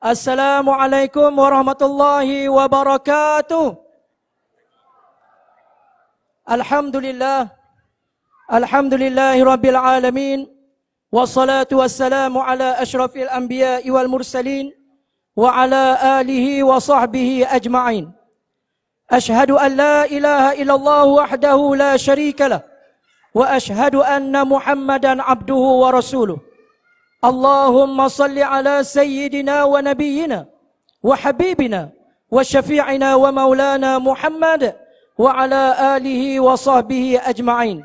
Assalamualaikum warahmatullahi wabarakatuh. Alhamdulillah. Alhamdulillahi rabbil alamin. Wassalatu wassalamu ala ashrafil anbiya'i wal mursalin wa ala alihi wa sahbihi ajma'in. Ashhadu an la ilaha illallah wahdahu la sharika lah wa ashhadu anna Muhammadan abduhu wa rasuluh. Allahumma salli ala sayyidina wa nabiyyina wa habibina wa syafi'ina wa maulana Muhammad wa ala alihi wa sahbihi ajma'in.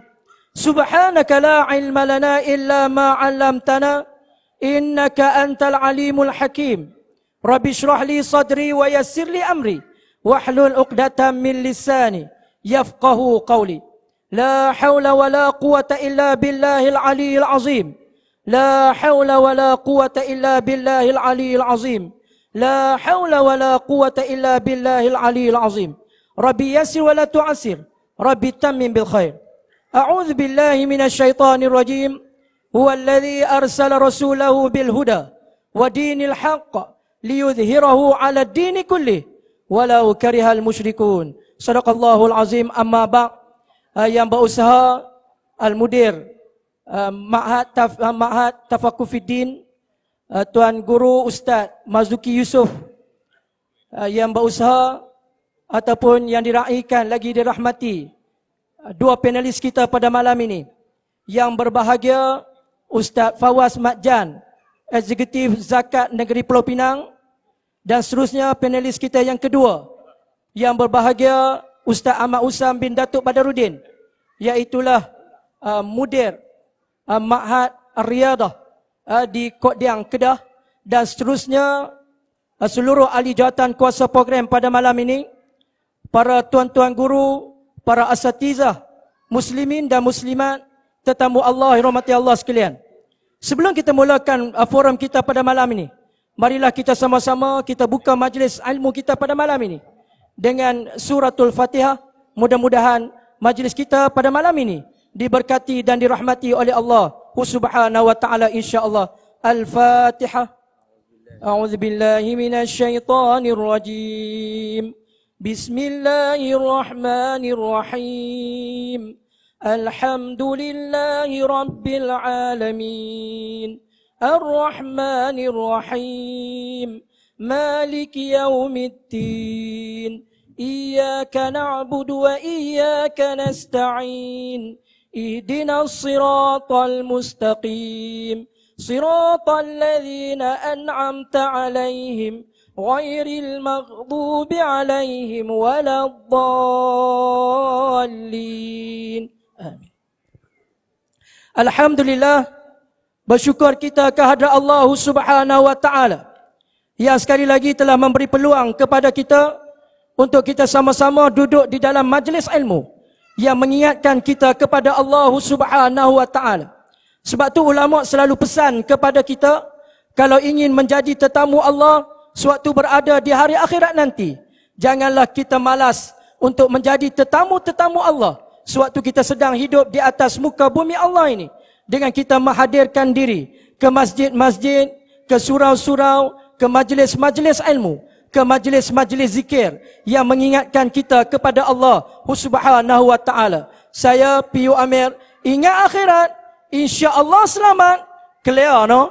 Subhanaka la ilma lana illa ma 'allamtana innaka antal alimul hakim. Rabbi shrah li sadri wa yassir li amri wahlul 'uqdatam min lisani yafqahu qawli. La haula wa la quwwata illa billahil aliyyil azim. La haula wa la quwwata illa billahil aliyyil azim. La haula wa la quwwata illa billahil aliyyil azim. Rabbi yassir wa la tu'assir. Rabbi tammim bil khair. A'udzu billahi minasy syaithanir rajim. Huwallazi arsala rasulahu bil huda wa dinil haqq liyudhhirahu 'ala ad-dini kullih walau karihal musyrikun. Shadaqallahul azim. Amma ba'. Yang berusaha al-mudir Ma'had Tafaqquh Fiddin, Tuan Guru Ustaz Mazuki Yusof, yang berusaha ataupun yang diraikan lagi dirahmati dua panelis kita pada malam ini. Yang berbahagia Ustaz Fawaz Matjan, Eksekutif Zakat Negeri Pulau Pinang, dan seterusnya panelis kita yang kedua yang berbahagia Ustaz Ahmad Usam bin Datuk Badaruddin, iaitulah mudir Ma'had Ar-Riyadah di Kodiang, Kedah, dan seterusnya seluruh ahli jawatan kuasa program pada malam ini, para tuan-tuan guru, para asatizah, muslimin dan muslimat, tetamu Allah, rahmati Allah sekalian. Sebelum kita mulakan forum kita pada malam ini, marilah kita sama-sama kita buka majlis ilmu kita pada malam ini dengan suratul Fatihah. Mudah-mudahan majlis kita pada malam ini diberkati dan dirahmati oleh Allah Subhanahu wa taala, insyaallah. Al-Fatihah. A'udzu billahi minasy syaithanir rajim. Bismillahirrahmanirrahim. Alhamdulillahi rabbil alamin. Ar-Rahmanir Rahim. Maliki yaumiddin. Iyyaka na'budu wa iyyaka nasta'in. اهدنا الصراط المستقيم صراط الذين أنعمت عليهم غير المغضوب عليهم ولا الضالين. Amin. Alhamdulillah, bersyukur kita kehadrat Allah Subhanahu wa taala yang sekali lagi telah memberi peluang kepada kita untuk kita sama-sama duduk di dalam majlis ilmu yang mengingatkan kita kepada Allah Subhanahu wa taala. Sebab tu ulama selalu pesan kepada kita, kalau ingin menjadi tetamu Allah sewaktu berada di hari akhirat nanti, janganlah kita malas untuk menjadi tetamu-tetamu Allah sewaktu kita sedang hidup di atas muka bumi Allah ini, dengan kita menghadirkan diri ke masjid-masjid, ke surau-surau, ke majlis-majlis ilmu, ke majlis-majlis zikir yang mengingatkan kita kepada Allah Subhanahu wa taala. Saya Piyu Amir, ingat akhirat, insya-Allah selamat. Clear no?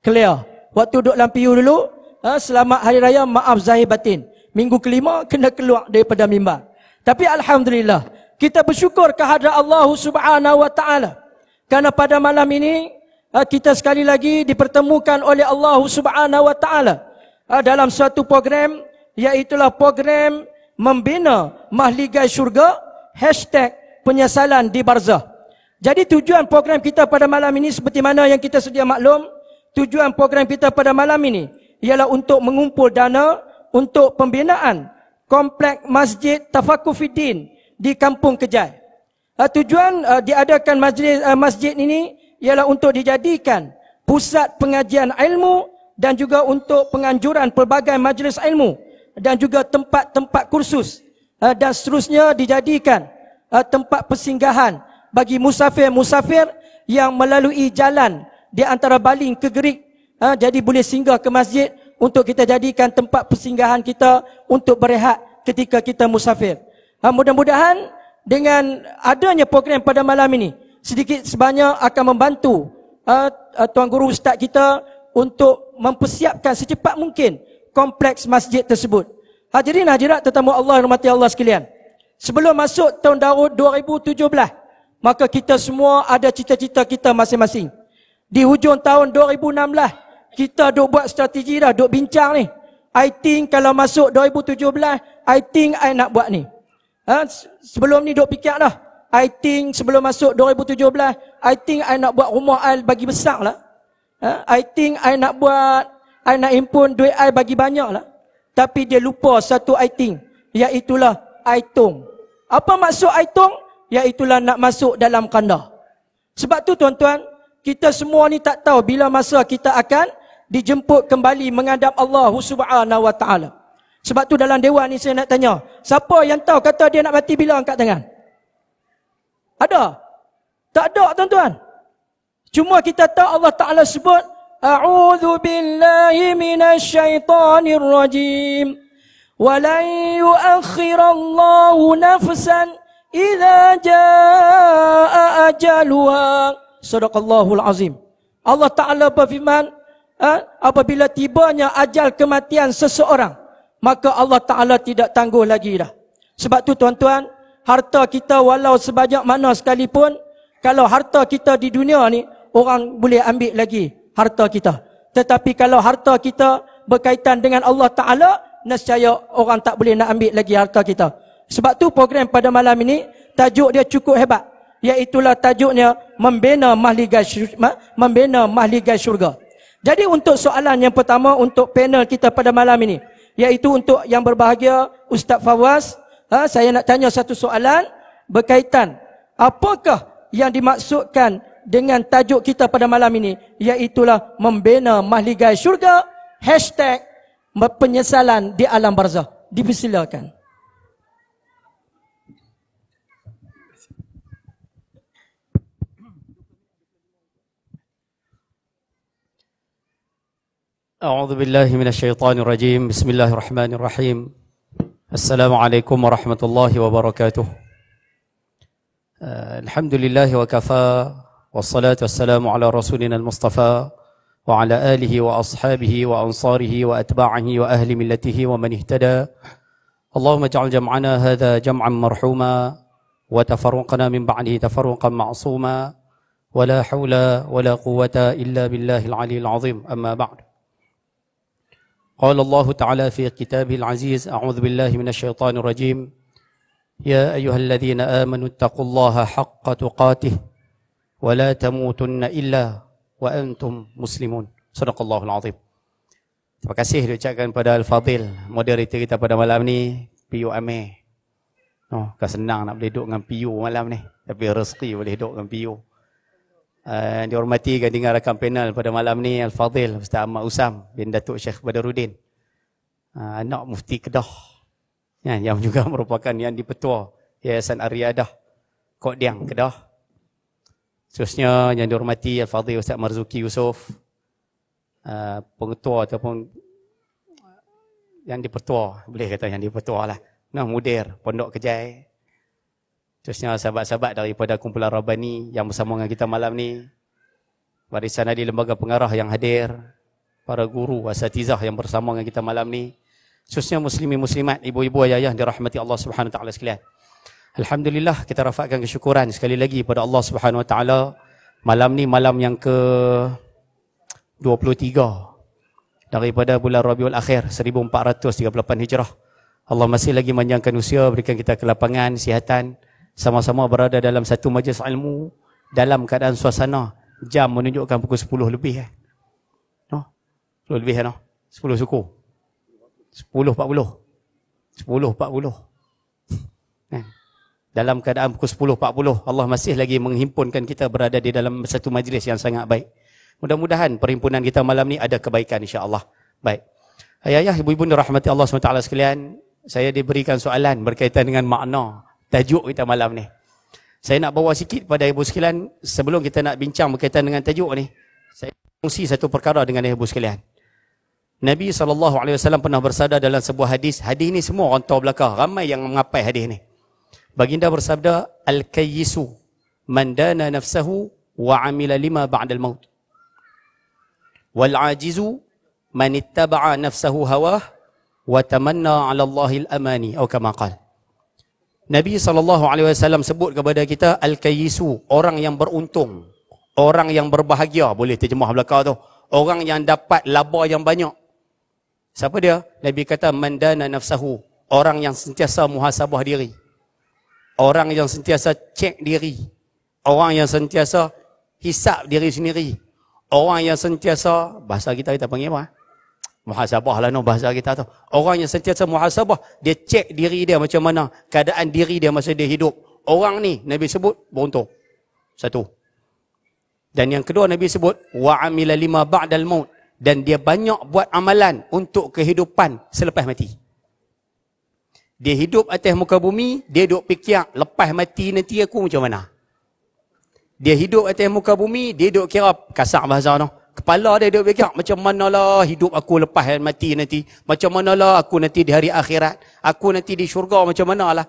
Clear. Waktu duduk dalam Piyu dulu, selamat hari raya, maaf zahir batin. Minggu kelima kena keluar daripada mimbar. Tapi alhamdulillah, kita bersyukur kehadrat Allah Subhanahu wa taala kerana pada malam ini kita sekali lagi dipertemukan oleh Allah Subhanahu wa taala dalam suatu program, iaitulah program membina mahligai syurga #penyesalan di barzah. Jadi tujuan program kita pada malam ini seperti mana yang kita sedia maklum, tujuan program kita pada malam ini ialah untuk mengumpul dana untuk pembinaan kompleks Masjid Tafaqquh Fiddin di Kampung Kejai. Tujuan diadakan masjid ini ialah untuk dijadikan pusat pengajian ilmu dan juga untuk penganjuran pelbagai majlis ilmu dan juga tempat-tempat kursus, dan seterusnya dijadikan tempat persinggahan bagi musafir-musafir yang melalui jalan di antara Baling ke Gerik Jadi boleh singgah ke masjid untuk kita jadikan tempat persinggahan kita untuk berehat ketika kita musafir. Mudah-mudahan dengan adanya program pada malam ini, sedikit sebanyak akan membantu Tuan Guru Ustaz kita untuk mempersiapkan secepat mungkin kompleks masjid tersebut. Hadirin hadirat tetamu Allah yang rahmati Allah sekalian. Sebelum masuk tahun 2017, maka kita semua ada cita-cita kita masing-masing. Di hujung tahun 2016, kita duk buat strategi dah, duk bincang ni. I think kalau masuk 2017, I think I nak buat ni. Sebelum ni duk fikir dah. I think sebelum masuk 2017, I think I nak buat rumah I bagi besar lah. I think I nak buat, I nak himpun duit I bagi banyak lah. Tapi dia lupa satu I think, iaitulah I tong. Apa maksud I tong? Iaitulah nak masuk dalam kanda. Sebab tu tuan-tuan, kita semua ni tak tahu bila masa kita akan dijemput kembali menghadap Allah Subhanahu wa taala. Sebab tu dalam dewan ni saya nak tanya, siapa yang tahu kata dia nak mati bila, angkat tangan? Ada? Tak ada tuan-tuan. Cuma kita tahu Allah Taala sebut, a'udzu billahi minasyaitonir rajim. Wa lan yu'akhirallahu nafsan idza jaa ajaluha. Sadaqallahul azim. Allah Taala berfirman, apabila tibanya ajal kematian seseorang, maka Allah Taala tidak tangguh lagi dah. Sebab tu tuan-tuan, harta kita walau sebanyak mana sekalipun, kalau harta kita di dunia ni, orang boleh ambil lagi harta kita. Tetapi kalau harta kita berkaitan dengan Allah Ta'ala, nescaya orang tak boleh nak ambil lagi harta kita. Sebab tu program pada malam ini, tajuk dia cukup hebat. Iaitulah tajuknya membina mahligai syurga. Jadi untuk soalan yang pertama untuk panel kita pada malam ini, iaitu untuk yang berbahagia Ustaz Fawaz, saya nak tanya satu soalan berkaitan apakah yang dimaksudkan dengan tajuk kita pada malam ini, iaitulah membina mahligai syurga, #penyesalan di alam barzah. Dipersilakan. A'udzu billahi minasyaitonir rajim. Bismillahirrahmanirrahim. Assalamualaikum warahmatullahi wabarakatuh. Alhamdulillah wa kafa, wassalatu wassalamu ala rasulina al-mustafa wa ala alihi wa ashabihi wa ansarihi wa atba'ihi wa ahli millatihi wa man ihtada. Allahumma ij'al jam'ana hadha jam'an marhuma wa tafarruqana min ba'dihi tafarruqan ma'suma wa la hawla wa la quwwata illa billahil aliyyil azim. Amma ba'd. قال الله تعالى في كتابه العزيز أعوذ بالله من الشيطان الرجيم يا أيها الذين آمنوا اتقوا الله حق تقاته ولا تموتن إلا وأنتم مسلمون. صدق الله العظيم. Terima kasih diucapkan pada Al-Fadhil, moderator kita pada malam ni, PU Amir. Kan senang nak boleh duduk dengan PU malam ni, tapi rezeki boleh duduk dengan PU. Dihormati gandingan rakan panel pada malam ni, Al-Fadhil Ustaz Ahmad Usam bin Datuk Syekh Badaruddin, anak Mufti Kedah, yang juga merupakan yang dipetua Yayasan Ar-Riyadah Kok Diang Kedah. Seterusnya yang dihormati Al-Fadhil Ustaz Marzuki Yusof, pengetua ataupun yang dipetua, boleh kata yang dipetua lah, mudir Pondok Kejai. Terusnya sahabat-sahabat daripada kumpulan Rabbani yang bersama dengan kita malam ni, barisan ahli lembaga pengarah yang hadir, para guru, asatizah yang bersama dengan kita malam ni, khususnya muslimin muslimat, ibu-ibu ayah yang dirahmati Allah Subhanahu wa taala sekalian. Alhamdulillah, kita rafakkan kesyukuran sekali lagi pada Allah Subhanahu wa taala. Malam ni malam yang ke 23 daripada bulan Rabiul Akhir 1438 Hijrah. Allah masih lagi manjangkan usia, berikan kita kelapangan, kesihatan, sama-sama berada dalam satu majlis ilmu dalam keadaan suasana jam menunjukkan pukul 10 lebih 10 lebih 10 suku 10.40 dalam keadaan pukul 10.40 Allah masih lagi menghimpunkan kita berada di dalam satu majlis yang sangat baik. Mudah-mudahan perhimpunan kita malam ni ada kebaikan, insya-Allah. Baik, ayah-ayah, ibu-ibu dirahmati Allah SWT sekalian, saya diberikan soalan berkaitan dengan makna tajuk kita malam ni. Saya nak bawa sikit pada ibu sekalian sebelum kita nak bincang berkaitan dengan tajuk ni. Saya kongsi satu perkara dengan ibu sekalian. Nabi SAW pernah bersabda dalam sebuah hadis. Hadis ni semua orang tahu belakang. Ramai yang mengapai hadis ni. Baginda bersabda, Al-kayyisu man dana nafsahu wa amila lima ba'dal maut. Wal-ajizu man ittaba'a nafsahu hawah wa tamanna 'ala Allahil amani. Atau kama qala. Nabi SAW sebut kepada kita, Al-kayyisu, orang yang beruntung. Orang yang berbahagia. Boleh terjemah belakang tu. Orang yang dapat laba yang banyak. Siapa dia? Nabi kata, man dana nafsahu. Orang yang sentiasa muhasabah diri. Orang yang sentiasa cek diri. Orang yang sentiasa hisap diri sendiri. Orang yang sentiasa, bahasa kita panggil apa? Muhasabah lah no, bahasa kita tu. Orang yang sentiasa muhasabah, dia cek diri dia macam mana. Keadaan diri dia masa dia hidup. Orang ni, Nabi sebut, beruntung. Satu. Dan yang kedua Nabi sebut, wa amila lima ba'dal maut. Dan dia banyak buat amalan untuk kehidupan selepas mati. Dia hidup atas muka bumi, dia duk fikir, lepas mati nanti aku macam mana. Dia hidup atas muka bumi, dia duk kira, kasar bahasa tu. Kepala dia duk fikir, macam manalah hidup aku lepas mati nanti. Macam manalah aku nanti di hari akhirat. Aku nanti di syurga macam manalah.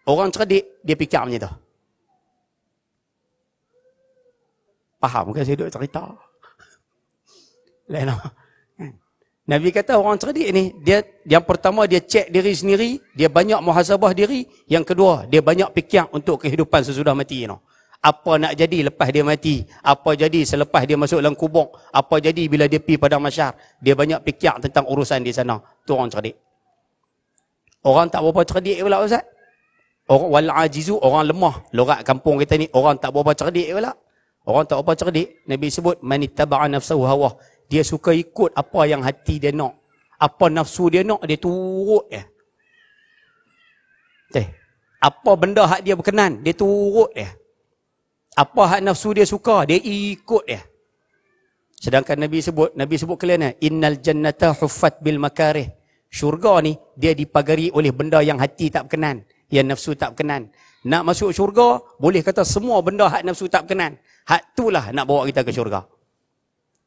Orang cerdik, dia fikir macam tu. Faham ke saya duk cerita? Lain apa? Nabi kata orang cerdik ni, dia yang pertama dia cek diri sendiri, dia banyak muhasabah diri. Yang kedua, dia banyak fikir untuk kehidupan sesudah mati. Apa nak jadi lepas dia mati? Apa jadi selepas dia masuk dalam kubur? Apa jadi bila dia pergi padang mahsyar? Dia banyak fikir tentang urusan di sana. Tu orang cerdik. Orang tak berapa cerdik pula Ustaz. Orang wal ajizu, orang lemah. Lorak kampung kita ni, orang tak berapa cerdik pula. Orang tak berapa cerdik. Nabi sebut, man ittaba'a nafsahu hawah. Dia suka ikut apa yang hati dia nak. Apa nafsu dia nak, dia turut je. Apa benda hak dia berkenan, dia turut je. Apa hak nafsu dia suka, dia ikut je. Sedangkan Nabi sebut kalian, innal jannata huffat bil makarih. Syurga ni, dia dipagari oleh benda yang hati tak berkenan. Yang nafsu tak berkenan. Nak masuk syurga, boleh kata semua benda hak nafsu tak berkenan. Hak itulah nak bawa kita ke syurga.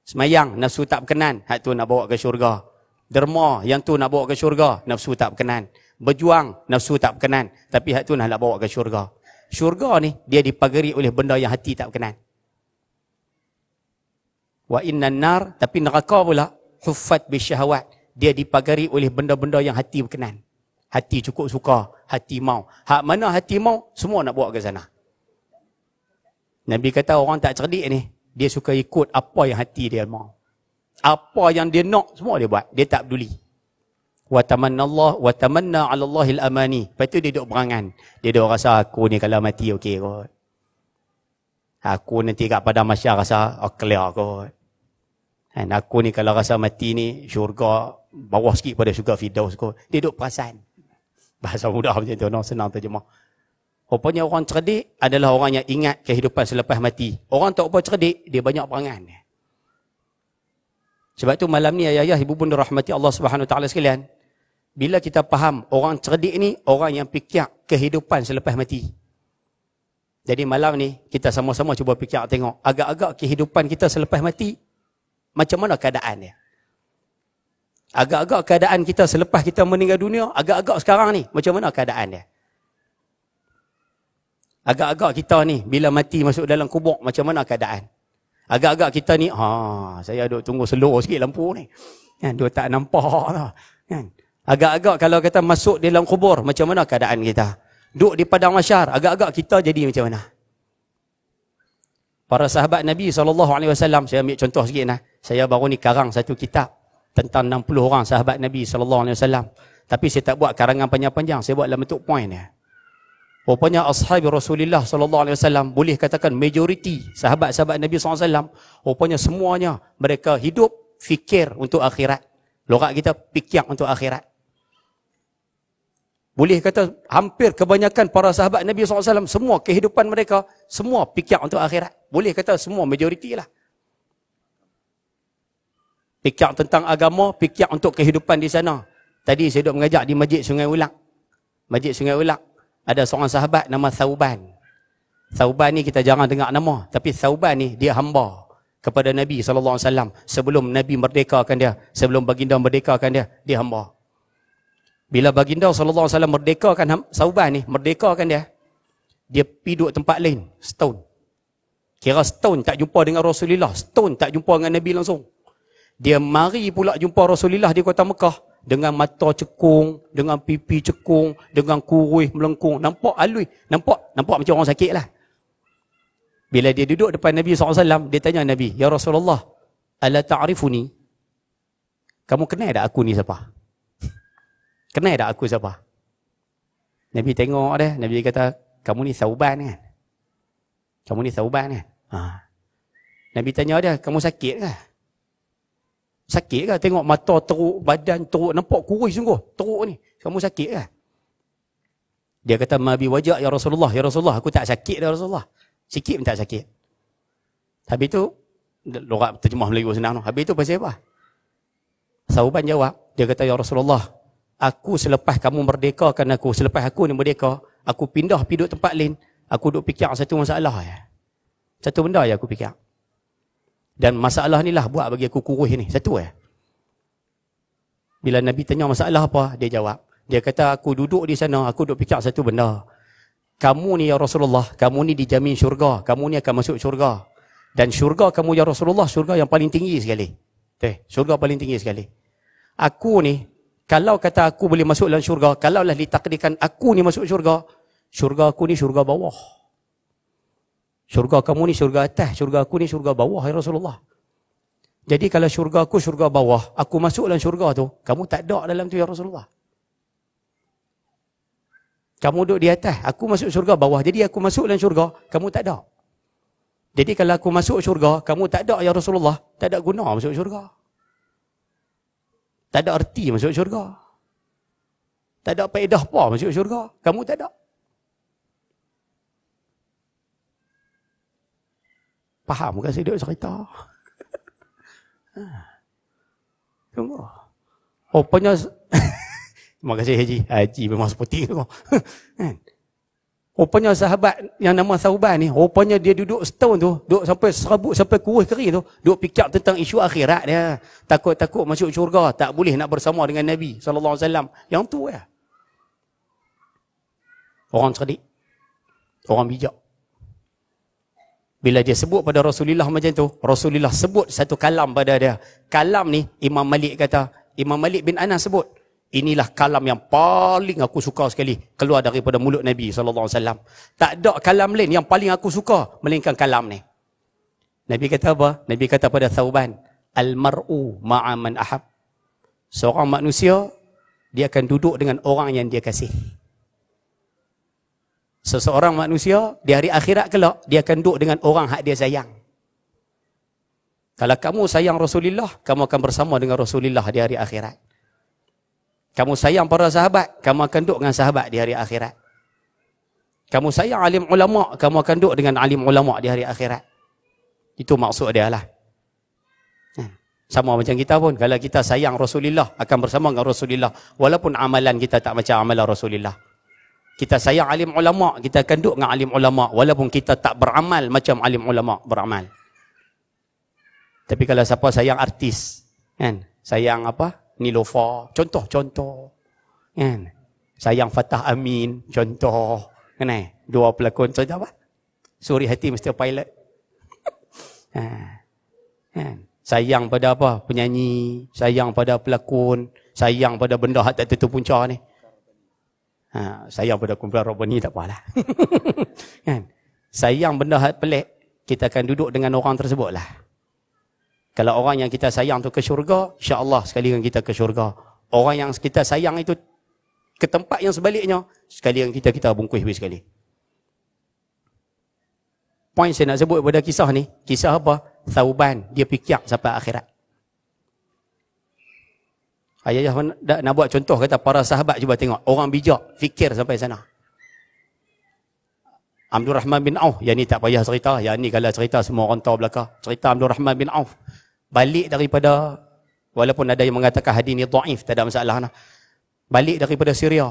Semayang, nafsu tak berkenan, hak tu nak bawa ke syurga. Derma, yang tu nak bawa ke syurga, nafsu tak berkenan. Berjuang, nafsu tak berkenan, tapi hak tu nak bawa ke syurga. Syurga ni, dia dipagari oleh benda yang hati tak berkenan. Wa innan nar, tapi neraka pula, huffat bisyahawat. Dia dipagari oleh benda-benda yang hati berkenan. Hati cukup suka, hati mau. Hak mana hati mau, semua nak bawa ke sana. Nabi kata orang tak cerdik ni, dia suka ikut apa yang hati dia mau. Apa yang dia nak, semua dia buat. Dia tak peduli. Wa tamanna 'ala Allahil amani. Lepas tu dia duduk berangan. Dia duduk rasa aku ni kalau mati okey kot. Aku nanti kat padang mahsyar rasa clear kot. Dan aku ni kalau rasa mati ni syurga bawah sikit pada syurga Firdaus kot. Dia duduk perasan. Bahasa mudah macam tu, senang terjemah. Rupanya orang cerdik adalah orang yang ingat kehidupan selepas mati. Orang tak apa cerdik, dia banyak perangan. Sebab tu malam ni ayah-ayah, ibu bunda rahmati Allah Subhanahu Wa Taala sekalian, bila kita faham orang cerdik ni orang yang fikir kehidupan selepas mati. Jadi malam ni kita sama-sama cuba fikir tengok agak-agak kehidupan kita selepas mati macam mana keadaan dia. Agak-agak keadaan kita selepas kita meninggal dunia, agak-agak sekarang ni macam mana keadaan dia. Agak-agak kita ni, bila mati masuk dalam kubur, macam mana keadaan? Agak-agak kita ni, saya duk tunggu slow sikit lampu ni. Kan, dia tak nampak lah. Kan? Agak-agak kalau kita masuk dalam kubur, macam mana keadaan kita? Duk di padang mahsyar, agak-agak kita jadi macam mana? Para sahabat Nabi SAW, saya ambil contoh sikit lah. Saya baru ni karang satu kitab tentang 60 orang sahabat Nabi SAW. Tapi saya tak buat karangan panjang-panjang, saya buat dalam bentuk point dia. Rupanya ashabi Rasulullah SAW, boleh katakan majoriti sahabat-sahabat Nabi SAW, rupanya semuanya mereka hidup fikir untuk akhirat. Lorak kita fikir untuk akhirat. Boleh kata hampir kebanyakan para sahabat Nabi SAW, semua kehidupan mereka, semua fikir untuk akhirat. Boleh kata semua majoriti lah. Fikir tentang agama, fikir untuk kehidupan di sana. Tadi saya duduk mengajar di Masjid Sungai Ulak. Masjid Sungai Ulak. Ada seorang sahabat nama Thauban. Thauban ni kita jarang dengar nama. Tapi Thauban ni dia hamba kepada Nabi SAW sebelum Nabi merdekakan dia, sebelum baginda merdekakan dia, dia hamba. Bila baginda SAW merdekakan Sauban ni, merdekakan dia, dia pergi duduk tempat lain setahun. Kira setahun tak jumpa dengan Rasulullah, setahun tak jumpa dengan Nabi langsung. Dia mari pula jumpa Rasulullah di kota Mekah dengan mata cekung, dengan pipi cekung, dengan kuruh melengkung, nampak alui, nampak macam orang sakit lah. Bila dia duduk depan Nabi SAW, dia tanya Nabi, "Ya Rasulullah, ala ta'rifuni?" Kamu kenal tak aku ni siapa? Kenal tak aku siapa? Nabi tengok dia, Nabi kata, "Kamu ni Sauban kan? Kamu ni Sauban kan?" Nabi tanya dia, "Kamu sakit ke? Sakit ke? Tengok mata teruk, badan teruk, nampak kurus sungguh, teruk ni. Kamu sakit ke?" Dia kata, "Ma bi wajah ya Rasulullah, ya Rasulullah, aku tak sakit dah Rasulullah. Sikit pun tak sakit." Habis tu, lorak terjemah Melayu senang tu. Habis tu pasal apa? Sauban jawab, dia kata, "Ya Rasulullah, aku selepas kamu merdekakan aku, selepas aku ni merdeka, aku pindah pergi duduk tempat lain, aku duduk fikir satu masalah ya. Satu benda ya aku fikir. Dan masalah ni lah buat bagi aku kurus ni, satu ya." Bila Nabi tanya masalah apa, dia jawab. Dia kata, "Aku duduk di sana, aku duduk fikir satu benda. Kamu ni ya Rasulullah, kamu ni dijamin syurga, kamu ni akan masuk syurga. Dan syurga kamu ya Rasulullah, syurga yang paling tinggi sekali. Syurga paling tinggi sekali. Aku ni, kalau kata aku boleh masuk dalam syurga, kalaulah ditakdirkan aku ni masuk syurga, syurga aku ni syurga bawah. Syurga kamu ni syurga atas, syurga aku ni syurga bawah ya Rasulullah. Jadi kalau syurga aku syurga bawah, aku masuk dalam syurga tu, kamu tak ada dalam tu ya Rasulullah. Kamu duduk di atas, aku masuk syurga bawah, jadi aku masuk dalam syurga, kamu tak ada. Jadi kalau aku masuk syurga, kamu tak ada ya Rasulullah, tak ada guna masuk syurga. Tak ada erti masuk syurga. Tak ada faedah apa masuk syurga, kamu tak ada." Faham ke saya duduk cerita? Tunggu. Rupanya terima kasih Haji. Haji memang seperti tu. Rupanya sahabat yang nama Sauban ni, rupanya dia duduk setahun tu, duduk sampai serabut, sampai kurus kering tu, duduk fikir tentang isu akhirat dia. Takut-takut masuk syurga, tak boleh nak bersama dengan Nabi SAW. Yang tu ya. Orang cerdik. Orang bijak. Bila dia sebut pada Rasulullah macam tu, Rasulullah sebut satu kalam pada dia. Kalam ni, Imam Malik kata, Imam Malik bin Anas sebut, "Inilah kalam yang paling aku suka sekali keluar daripada mulut Nabi SAW. Tak ada kalam lain yang paling aku suka melainkan kalam ni." Nabi kata apa? Nabi kata pada Sauban, "Al-mar'u ma'a man ahab." Seorang manusia, dia akan duduk dengan orang yang dia kasih. Seseorang manusia, di hari akhirat kelak, dia akan duduk dengan orang hak dia sayang. Kalau kamu sayang Rasulullah, kamu akan bersama dengan Rasulullah di hari akhirat. Kamu sayang para sahabat, kamu akan duduk dengan sahabat di hari akhirat. Kamu sayang alim ulama, kamu akan duduk dengan alim ulama di hari akhirat. Itu maksud dia lah. Sama macam kita pun, kalau kita sayang Rasulullah, akan bersama dengan Rasulullah. Walaupun amalan kita tak macam amalan Rasulullah. Kita sayang alim ulama, kita akan duduk dengan alim ulama. Walaupun kita tak beramal macam alim ulama beramal. Tapi kalau siapa sayang artis, kan? Sayang apa? Nilofa, contoh, kan? Sayang Fatah Amin, contoh, kan? Dua pelakon, contoh apa? Suri Hati Mr. Pilot. Kan? Sayang pada apa? Penyanyi, sayang pada pelakon, sayang pada benda hak tak tentu punca ni. Sayang pada kumpulan Robani tak apalah. Kan? Sayang benda hak pelik, kita akan duduk dengan orang tersebut lah. Kalau orang yang kita sayang tu ke syurga, insya-Allah sekali dengan kita ke syurga. Orang yang kita sayang itu ke tempat yang sebaliknya, sekali dengan kita bungkus habis sekali. Poin saya nak sebut pada kisah ni, kisah apa? Sauban, dia fikir sampai akhirat. Ayah nak buat contoh, kata para sahabat cuba tengok, orang bijak fikir sampai sana. Abdul Rahman bin Auf, yang ni tak payah cerita, yang ni kalau cerita semua orang tahu belaka. Cerita Abdul Rahman bin Auf, balik daripada, walaupun ada yang mengatakan hadis ni dhaif, tak ada masalah nah. Balik daripada Syria.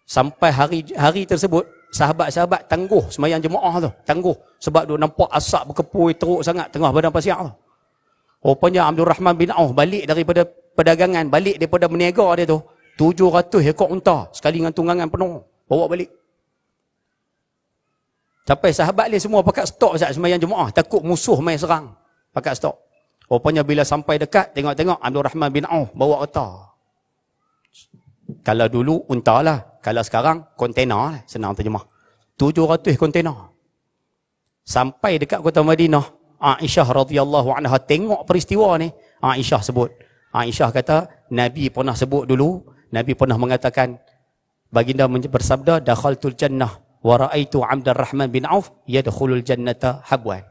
Sampai hari tersebut, sahabat-sahabat tangguh sembahyang jemaah tu. Tangguh. Sebab dia nampak asap berkepui teruk sangat tengah padang pasir tu. Rupanya Abdul Rahman bin Auf balik daripada perdagangan, balik daripada berniaga dia tu. 700 ekor unta. Sekali dengan tunggangan penuh. Bawa balik. Sampai sahabat dia semua pakat stok sembahyang jemaah. Takut musuh main serang. Pakat stok. Rupanya bila sampai dekat, tengok-tengok Abdul Rahman bin Auf bawa kereta. Kalau dulu unta lah. Kalau sekarang kontena lah. Senang terjemah. 700 kontena. Sampai dekat kota Madinah, Aisyah radhiyallahu anha tengok peristiwa ni. Aisyah sebut. Aisyah kata, Nabi pernah sebut dulu, Nabi pernah mengatakan, baginda bersabda, dakhaltul jannah wa ra'aitu Abdul Rahman bin Auf yadkhulul jannata habwan.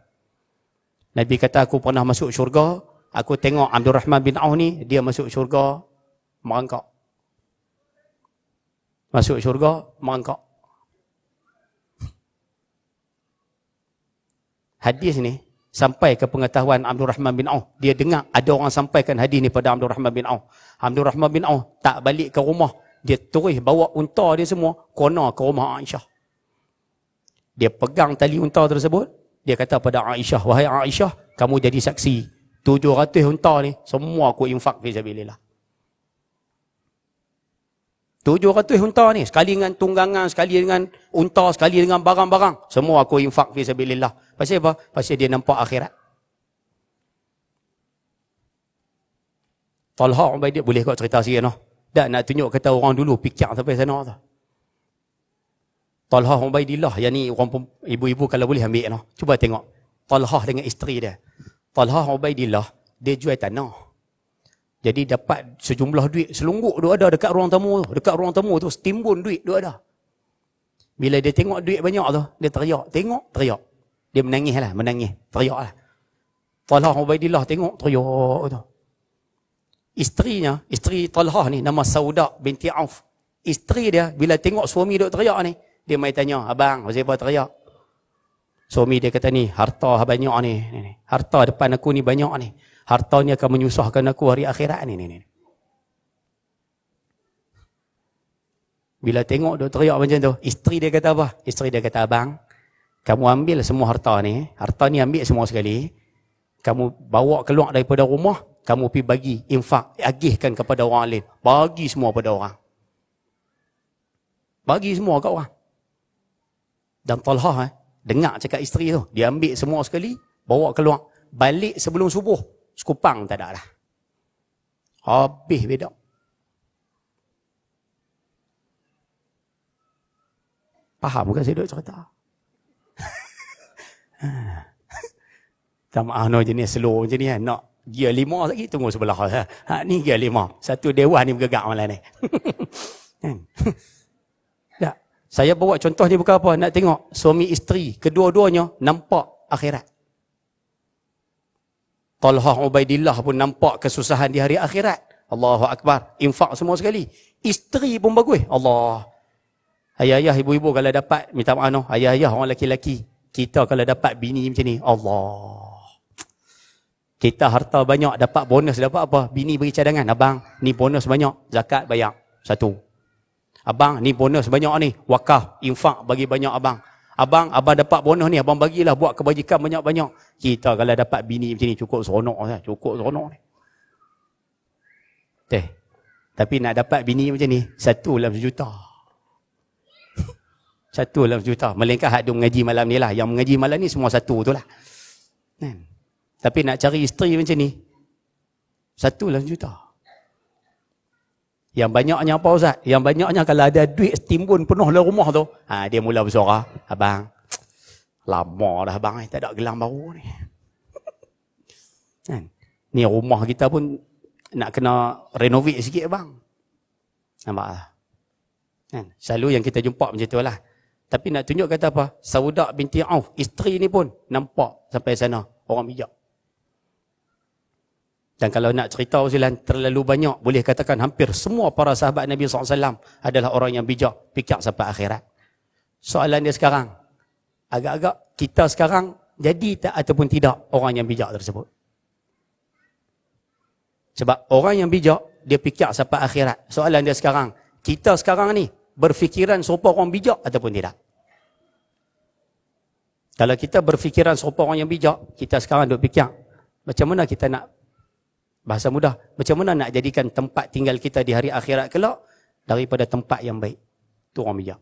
Nabi kata, aku pernah masuk syurga, aku tengok Abdul Rahman bin Auf ni, dia masuk syurga merangkak. Masuk syurga merangkak. Hadis ni sampai ke pengetahuan Abdul Rahman bin Auf. Dia dengar ada orang sampaikan hadis ni pada Abdul Rahman bin Auf. Abdul Rahman bin Auf tak balik ke rumah. Dia terus bawa unta dia semua kona ke rumah Aisyah. Dia pegang tali unta tersebut. Dia kata pada Aisyah, wahai Aisyah, kamu jadi saksi. 700 unta ni semua aku infak fi sabilillah. 700 unta ni, sekali dengan tunggangan, sekali dengan unta, sekali dengan barang-barang. Semua aku infak fi sabilillah. Pasal apa? Pasal dia nampak akhirat. Talha Ubaidillah, boleh kau cerita sikit noh? Dan nak tunjuk kata orang dulu fikir sampai sana tu. Talha Ubaidillah, yang ni orang ibu-ibu kalau boleh ambil noh. Cuba tengok. Talha dengan isteri dia. Talha Ubaidillah, dia jual tanah. Jadi dapat sejumlah duit selungguk dia ada dekat ruang tamu tu. Dekat ruang tamu tu setimbun duit dia ada. Bila dia tengok duit banyak tu, dia teriak. Tengok, teriak. Dia menangis lah, menangis. Teriak lah. Talha Ubaidillah tengok, teriak tu. Isterinya, isteri Talha ni nama Sauda binti Auf. Isteri dia bila tengok suami duk teriak ni, dia mai tanya, abang, kenapa teriak? Suami dia kata ni, harta banyak ni. Harta depan aku ni banyak ni. Harta ni akan menyusahkan aku hari akhirat ni. Bila tengok dia teriak macam tu, isteri dia kata apa? Isteri dia kata, abang, kamu ambil semua harta ni ambil semua sekali. Kamu bawa keluar daripada rumah, kamu pergi bagi infak, agihkan kepada orang lain. Bagi semua pada orang. Bagi semua kat orang. Dan Talha dengar cakap isteri tu, dia ambil semua sekali, bawa keluar. Balik sebelum subuh, sekupang tak ada dah. Habis bedak. Faham ke saya duk cerita? Tak maaf no jenis slow macam ni kan. Nak gear 5 lagi tunggu sebelah. Ni gear 5. Satu dewan ni bergegak malam ni. Tak. Saya bawa contoh ni bukan apa. Nak tengok suami isteri. Kedua-duanya nampak akhirat. Talha Ubaidillah pun nampak kesusahan di hari akhirat. Allahu Akbar. Infak semua sekali. Isteri pun bagus. Allah. Ayah-ayah, ibu-ibu kalau dapat, minta maaf no. Ayah-ayah orang lelaki-lelaki. Kita kalau dapat bini macam ni. Allah. Kita harta banyak, dapat bonus, dapat apa? Bini beri cadangan. Abang, ni bonus banyak. Zakat bayar. Satu. Abang, ni bonus banyak ni. Wakaf, infak bagi banyak abang. Abang dapat bonus ni. Abang bagilah buat kebajikan banyak-banyak. Kita kalau dapat bini macam ni, cukup seronok. Cukup seronok ni. Tapi nak dapat bini macam ni, 1 dalam sejuta. 1 dalam sejuta. Melainkan hak dia mengaji malam ni lah. Yang mengaji malam ni semua 1 tu lah. Tapi nak cari isteri macam ni, 1 dalam sejuta. Yang banyaknya apa Ustaz? Yang banyaknya kalau ada duit timbun penuh dalam rumah tu, dia mula bersuara, abang, lama dah abang, tak ada gelang baru ni. Ni rumah kita pun nak kena renovate sikit abang. Nampak tak? Selalu yang kita jumpa macam tu lah. Tapi nak tunjuk kata apa? Sauda binti Auf, isteri ni pun nampak sampai sana orang bijak. Dan kalau nak cerita usilan terlalu banyak, boleh katakan hampir semua para sahabat Nabi SAW adalah orang yang bijak, fikir sampai akhirat. Soalan dia sekarang, agak-agak kita sekarang jadi tak ataupun tidak orang yang bijak tersebut? Sebab orang yang bijak, dia fikir sampai akhirat. Soalan dia sekarang, kita sekarang ni berfikiran serupa orang bijak ataupun tidak? Kalau kita berfikiran serupa orang yang bijak, kita sekarang duk fikir, macam mana kita nak, bahasa mudah, macam mana nak jadikan tempat tinggal kita di hari akhirat kelak daripada tempat yang baik. Itu orang bijak.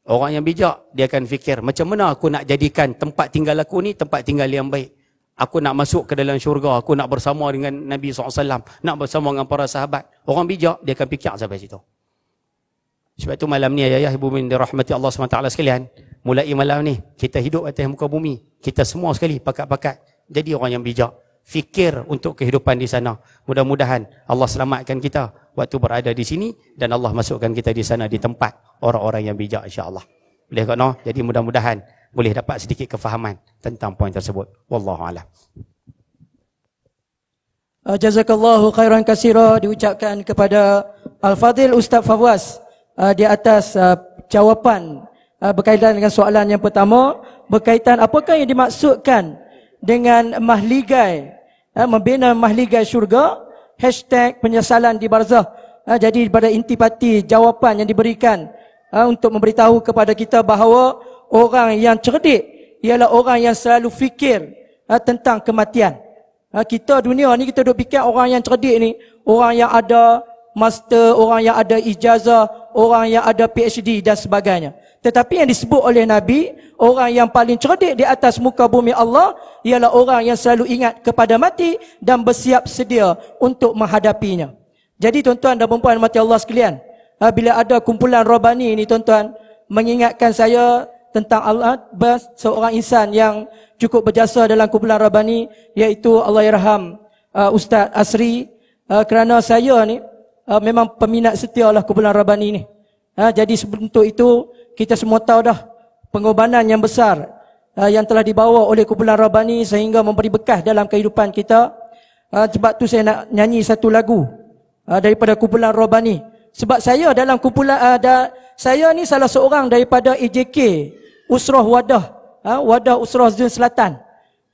Orang yang bijak, dia akan fikir, macam mana aku nak jadikan tempat tinggal aku ni tempat tinggal yang baik. Aku nak masuk ke dalam syurga, aku nak bersama dengan Nabi SAW, nak bersama dengan para sahabat. Orang bijak, dia akan fikir sampai situ. Sebab itu malam ni, ayah ibu yang dirahmati Allah SWT sekalian, mulai malam ni, kita hidup atas muka bumi. Kita semua sekali, pakat-pakat. Jadi orang yang bijak. Fikir untuk kehidupan di sana. Mudah-mudahan Allah selamatkan kita waktu berada di sini, dan Allah masukkan kita di sana di tempat orang-orang yang bijak, insya-Allah. Boleh tak, no? Jadi mudah-mudahan boleh dapat sedikit kefahaman tentang poin tersebut. Wallahu a'lam. Jazakallahu khairan katsira diucapkan kepada Al-Fadhil Ustaz Fawaz di atas jawapan berkaitan dengan soalan yang pertama, berkaitan apakah yang dimaksudkan dengan mahligai, membina mahligai syurga, #penyesalan di barzah. Jadi pada intipati jawapan yang diberikan untuk memberitahu kepada kita bahawa orang yang cerdik ialah orang yang selalu fikir tentang kematian. Kita dunia ni kita duk fikir orang yang cerdik ni, orang yang ada master, orang yang ada ijazah, orang yang ada PhD dan sebagainya. Tetapi yang disebut oleh Nabi, orang yang paling cerdik di atas muka bumi Allah ialah orang yang selalu ingat kepada mati dan bersiap sedia untuk menghadapinya. Jadi tuan-tuan dan puan-puan mati Allah sekalian, bila ada kumpulan Rabbani ni tuan-tuan, mengingatkan saya tentang Allah, seorang insan yang cukup berjasa dalam kumpulan Rabbani, iaitu Allahyarham Ustaz Asri. Kerana saya ni memang peminat setia lah kumpulan Rabbani ni. Jadi untuk itu kita semua tahu dah pengorbanan yang besar yang telah dibawa oleh kumpulan Rabbani sehingga memberi bekas dalam kehidupan kita. Sebab tu saya nak nyanyi satu lagu daripada kumpulan Rabbani. Sebab saya dalam kumpulan saya ni salah seorang daripada AJK Usrah Wadah, Wadah Usrah Zon Selatan.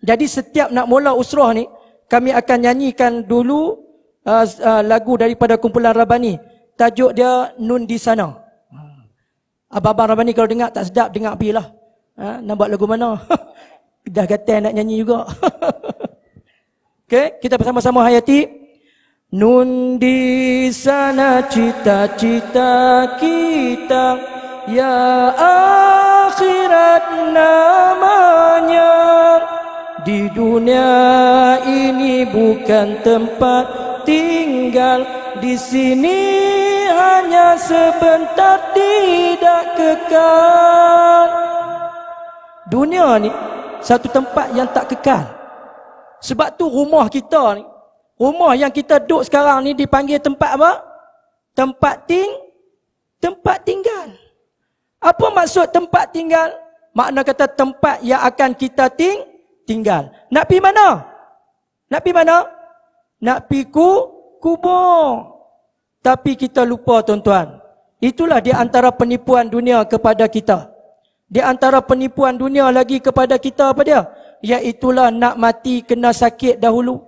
Jadi setiap nak mula usrah ni, kami akan nyanyikan dulu lagu daripada kumpulan Rabbani. Tajuk dia Nun di Sana. Abang-abang Rabbani kalau dengar tak sedap, dengar pergi lah. Nak buat lagu mana? Dah kata nak nyanyi juga. Okey, kita bersama-sama hayati. Nun di sana cita-cita kita, ya akhirat namanya. Di dunia ini bukan tempat tinggal, di sini hanya sebentar, tidak kekal. Dunia ni satu tempat yang tak kekal. Sebab tu rumah kita ni, rumah yang kita duduk sekarang ni dipanggil tempat apa? Tempat tinggal. Apa maksud tempat tinggal? Makna kata tempat yang akan kita tinggal. Nak pergi mana? Nak pergi mana? Nak pergi kubur. Tapi kita lupa tuan-tuan. Itulah di antara penipuan dunia kepada kita. Di antara penipuan dunia lagi kepada kita apa dia? Iaitulah nak mati kena sakit dahulu.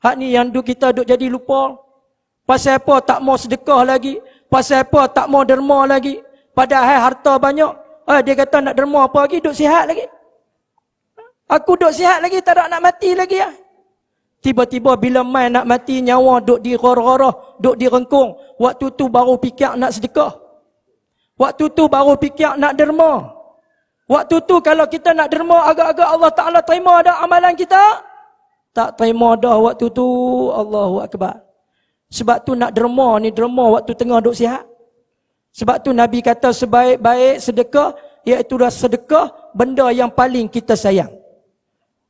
Hak ni yang kita duk jadi lupa. Pasal apa tak mau sedekah lagi? Pasal apa tak mau derma lagi? Padahal harta banyak. Dia kata nak derma apa lagi? Duk sihat lagi. Aku duk sihat lagi, tak ada nak mati lagi ya. Tiba-tiba bila main nak mati, nyawa duk dirorah-rorah, duk direngkung. Waktu tu baru fikir nak sedekah. Waktu tu baru fikir nak derma. Waktu tu kalau kita nak derma, agak-agak Allah Ta'ala terima dah amalan kita? Tak terima dah waktu tu. Allahu Akbar. Sebab tu nak derma ni, derma waktu tengah duk sihat. Sebab tu Nabi kata sebaik-baik sedekah, iaitu dah sedekah benda yang paling kita sayang.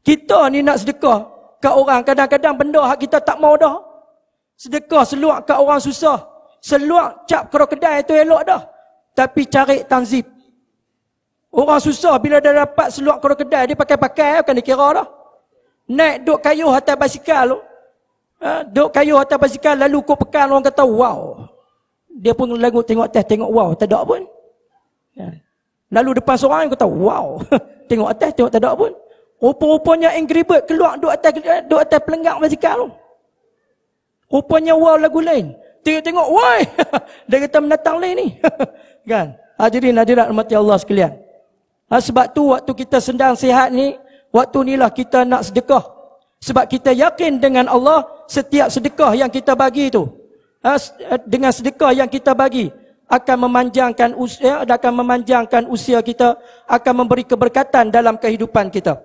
Kita ni nak sedekah kat orang, kadang-kadang benda hak kita tak mau dah. Sedekah seluak kat orang susah. Seluak cap krokodil itu elok dah. Tapi cari tanzib. Orang susah bila dah dapat seluak krokodil, dia pakai-pakai bukan dikira dah. Naik duk kayu atas basikal tu. Duk kayu atas basikal lalu kau pekan, orang kata wow. Dia pun lagu tengok atas, tengok wow, tak ada pun. Lalu depan seorang kata wow. Tengok atas, tengok tak ada pun. Rupa-rupanya Angry Bird keluar duk atas pelenggak basikal tu. Rupanya wow lagu lain. Tengok-tengok, woi. Dia kata menatang lain ni. Kan? Hadirin hadirat rahmati Allah sekalian. Sebab tu waktu kita sedang sihat ni, waktu inilah kita nak sedekah. Sebab kita yakin dengan Allah, setiap sedekah yang kita bagi tu, dengan sedekah yang kita bagi, akan memanjangkan usia kita, akan memberi keberkatan dalam kehidupan kita.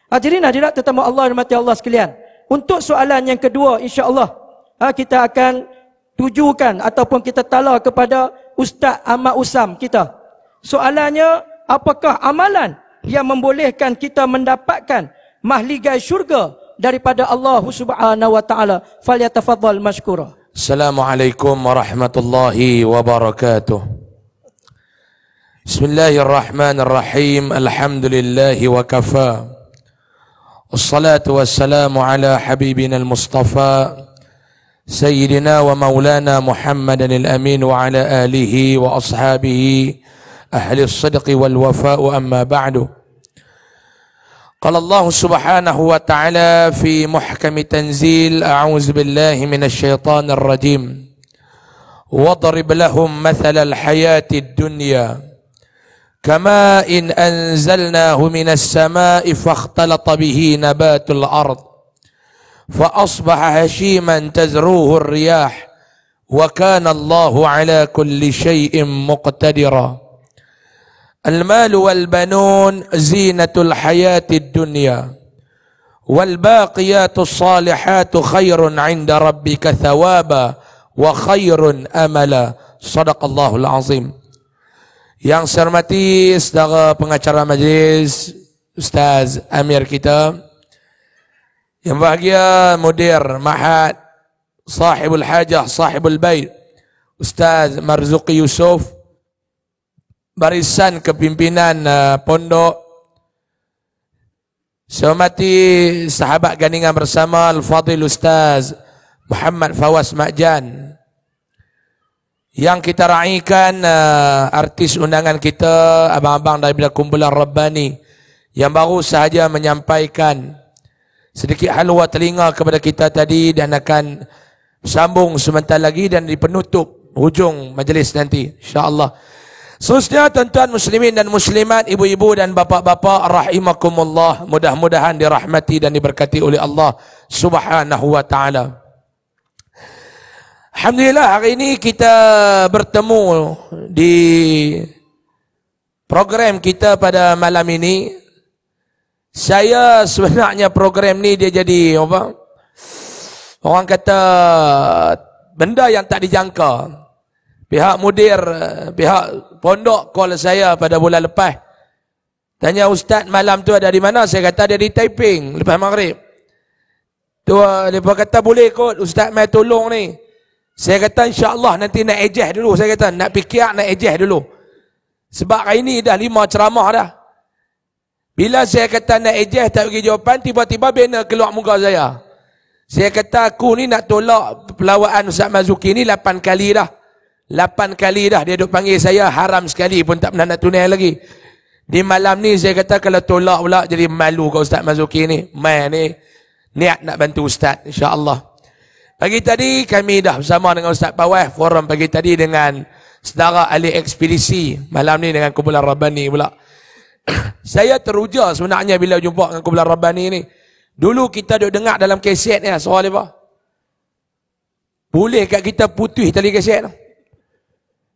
Hadirin hadirat tetamu Allah rahmati Allah sekalian. Untuk soalan yang kedua, insya-Allah kita akan tujukan ataupun kita tala kepada Ustaz Ahmad Usam kita. Soalannya, apakah amalan yang membolehkan kita mendapatkan mahligai syurga daripada Allah Subhanahu wa taala? Falyatafaddal mashkura. Assalamualaikum warahmatullahi wabarakatuh. Bismillahirrahmanirrahim. Alhamdulillahi wa kafa. Wassalatu wassalamu ala habibina al-Mustafa Sayyidina wa maulana Muhammadan al-Amin wa ala alihi wa ashabihi ahli as-sidqi wal wafa'u amma ba'du. Qala Allah subhanahu wa ta'ala fi muhkami tanzil, a'udzu billahi minasy syaithanir rajim. Wadrib lahum mathalal hayatid dunya kama in anzalnahu minas samaa'i fakhtalata bihi nabatul ard fa asbaha hashiman tazruhu ar-riyah wa kana Allahu ala kulli shay'in muqtadira. المال والبنون زينة الحياة الدنيا والباقيات الصالحات خير عند ربك ثوابا وخير أملا. صدق الله العظيم. Yang saya hormati saudara pengacara majlis, Ustaz Amir kita, yang bahagia mudir Ma'had Sahibul Hajah Sahibul Bait, Ustaz Marzuki Yusof, barisan kepimpinan pondok, saya hormati sahabat gandingan bersama Al-Fadhil Ustaz Muhammad Fawaz Makjan, yang kita raikan artis undangan kita, abang-abang daripada kumpulan Rabbani yang baru sahaja menyampaikan sedikit halwa telinga kepada kita tadi, dan akan sambung sebentar lagi dan di penutup hujung majlis nanti insya-Allah. Seterusnya tuan-tuan muslimin dan muslimat, ibu-ibu dan bapa-bapa rahimakumullah, mudah-mudahan dirahmati dan diberkati oleh Allah Subhanahu wa taala. Alhamdulillah, hari ini kita bertemu di program kita pada malam ini. Saya sebenarnya program ni dia jadi apa? Orang kata benda yang tak dijangka. Pihak mudir, pihak pondok call saya pada bulan lepas. Tanya, Ustaz malam tu ada di mana? Saya kata ada di Taiping lepas maghrib. Tu mereka kata boleh kot Ustaz mai tolong ni. Saya kata insya-Allah nanti nak ejeh dulu. Saya kata nak fikir nak ejeh dulu. Sebab hari ni dah 5 ceramah dah. Bila saya kata nak ejeh tak bagi jawapan, tiba-tiba banner keluar muka saya. Saya kata aku ni nak tolak pelawaan Ustaz Marzuki ni 8 kali dah. 8 kali dah dia duk panggil saya, haram sekali pun tak pernah nak tunai lagi. Di malam ni saya kata kalau tolak pula jadi malu kat Ustaz Marzuki ni. Mai ni niat nak bantu Ustaz insya-Allah. Pagi tadi kami dah bersama dengan Ustaz Pawai forum pagi tadi dengan saudara ahli ekspedisi, malam ni dengan kumpulan Rabbani pula. Saya teruja sebenarnya bila jumpa dengan kumpulan Rabbani ni. Dulu kita duk dengar dalam kaset ni suara apa? Boleh kat kita putih tali kaset tu.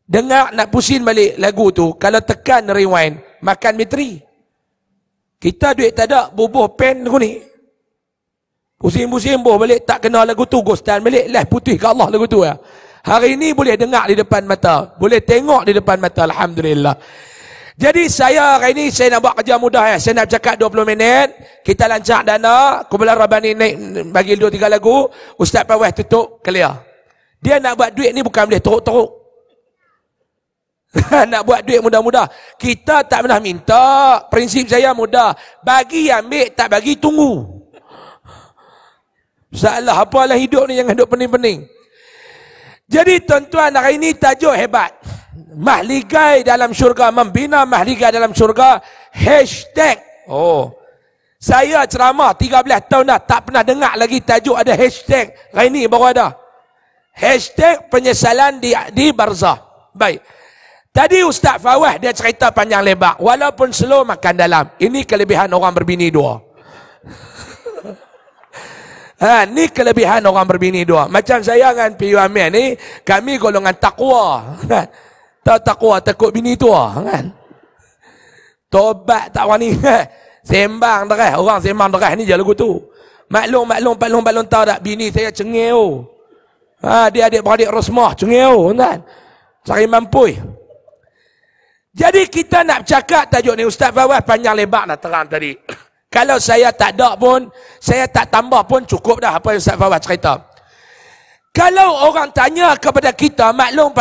Dengar nak pusing balik lagu tu, kalau tekan rewind, makan bateri. Kita duit tak ada, bubuh pen aku ni. Pusing-pusing buh balik, tak kena lagu tu, ghostan balik, lah putih ke Allah lagu tu ya. Hari ini boleh dengar di depan mata, boleh tengok di depan mata, alhamdulillah. Jadi saya hari ini saya nak buat kerja mudah ya. Saya nak cakap 20 minit, kita lancar dana, kumpulan Rabbani naik bagi 2-3 lagu, Ustaz Pawai tutup, clear. Dia nak buat duit ni bukan boleh teruk-teruk. Nak buat duit mudah-mudah. Kita tak pernah minta. Prinsip saya mudah. Bagi ambil, tak bagi tunggu. Salah apalah hidup ni, jangan hidup pening-pening. Jadi tuan-tuan, hari ini tajuk hebat. Mahligai dalam syurga, membina mahligai dalam syurga. Hashtag. Oh, saya ceramah 13 tahun dah, tak pernah dengar lagi tajuk ada hashtag. Hari ini baru ada. Hashtag penyesalan di barzah. Baik. Tadi Ustaz Fawaz dia cerita panjang lebar. Walaupun slow makan dalam. Ini kelebihan orang berbini dua. Ni kelebihan orang berbini dua. Macam saya dengan P.U. Amir ni, kami golongan takwa. Tahu takwa, takut bini tua. Kan? Tobat tak wani. Sembang deras. Orang sembang deras ni je lagu tu. Maklum tahu tak, bini saya cengil. Dia adik-beradik Rosmah cengil. Kan? Cari mampui. Jadi kita nak bercakap tajuk ni, Ustaz Fawaz panjang lebar nak terang tadi. Kalau saya tak ada pun, saya tak tambah pun cukup dah apa yang Ustaz Fawaz cerita. Kalau orang tanya kepada kita, maklum,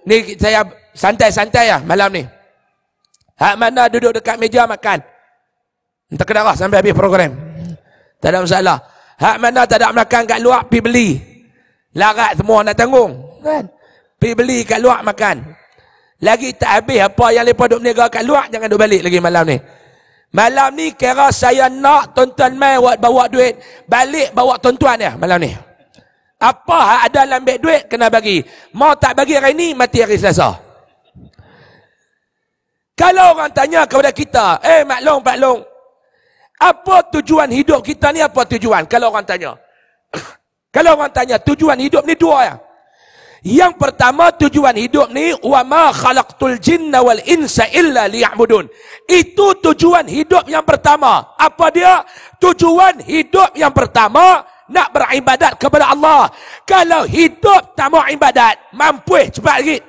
ni saya santai-santai lah malam ni. Hak mana duduk dekat meja makan? Entah kedarah sampai habis program. Tak ada masalah. Hak mana tak ada makan kat luar, pergi beli. Larat semua nak tanggung. Kan? Pergi beli kat luar makan. Lagi tak habis apa yang mereka duduk berniaga kat luar, jangan duduk balik lagi malam ni. Malam ni kira saya nak tuan-tuan mai bawa duit, balik bawa tuan-tuan dia malam ni. Apa hak ada dalam beg duit, kena bagi. Mau tak bagi hari ni, mati hari Selasa. Kalau orang tanya kepada kita, maklum, apa tujuan hidup kita ni, apa tujuan? Kalau orang tanya. Kalau orang tanya, tujuan hidup ni dua ya. Yang pertama, tujuan hidup ni, wa ma khalaqtul jinna wal insa illa liya'budun. Itu tujuan hidup yang pertama. Apa dia? Tujuan hidup yang pertama, nak beribadat kepada Allah. Kalau hidup tak mau ibadat, mampu cepat lagi.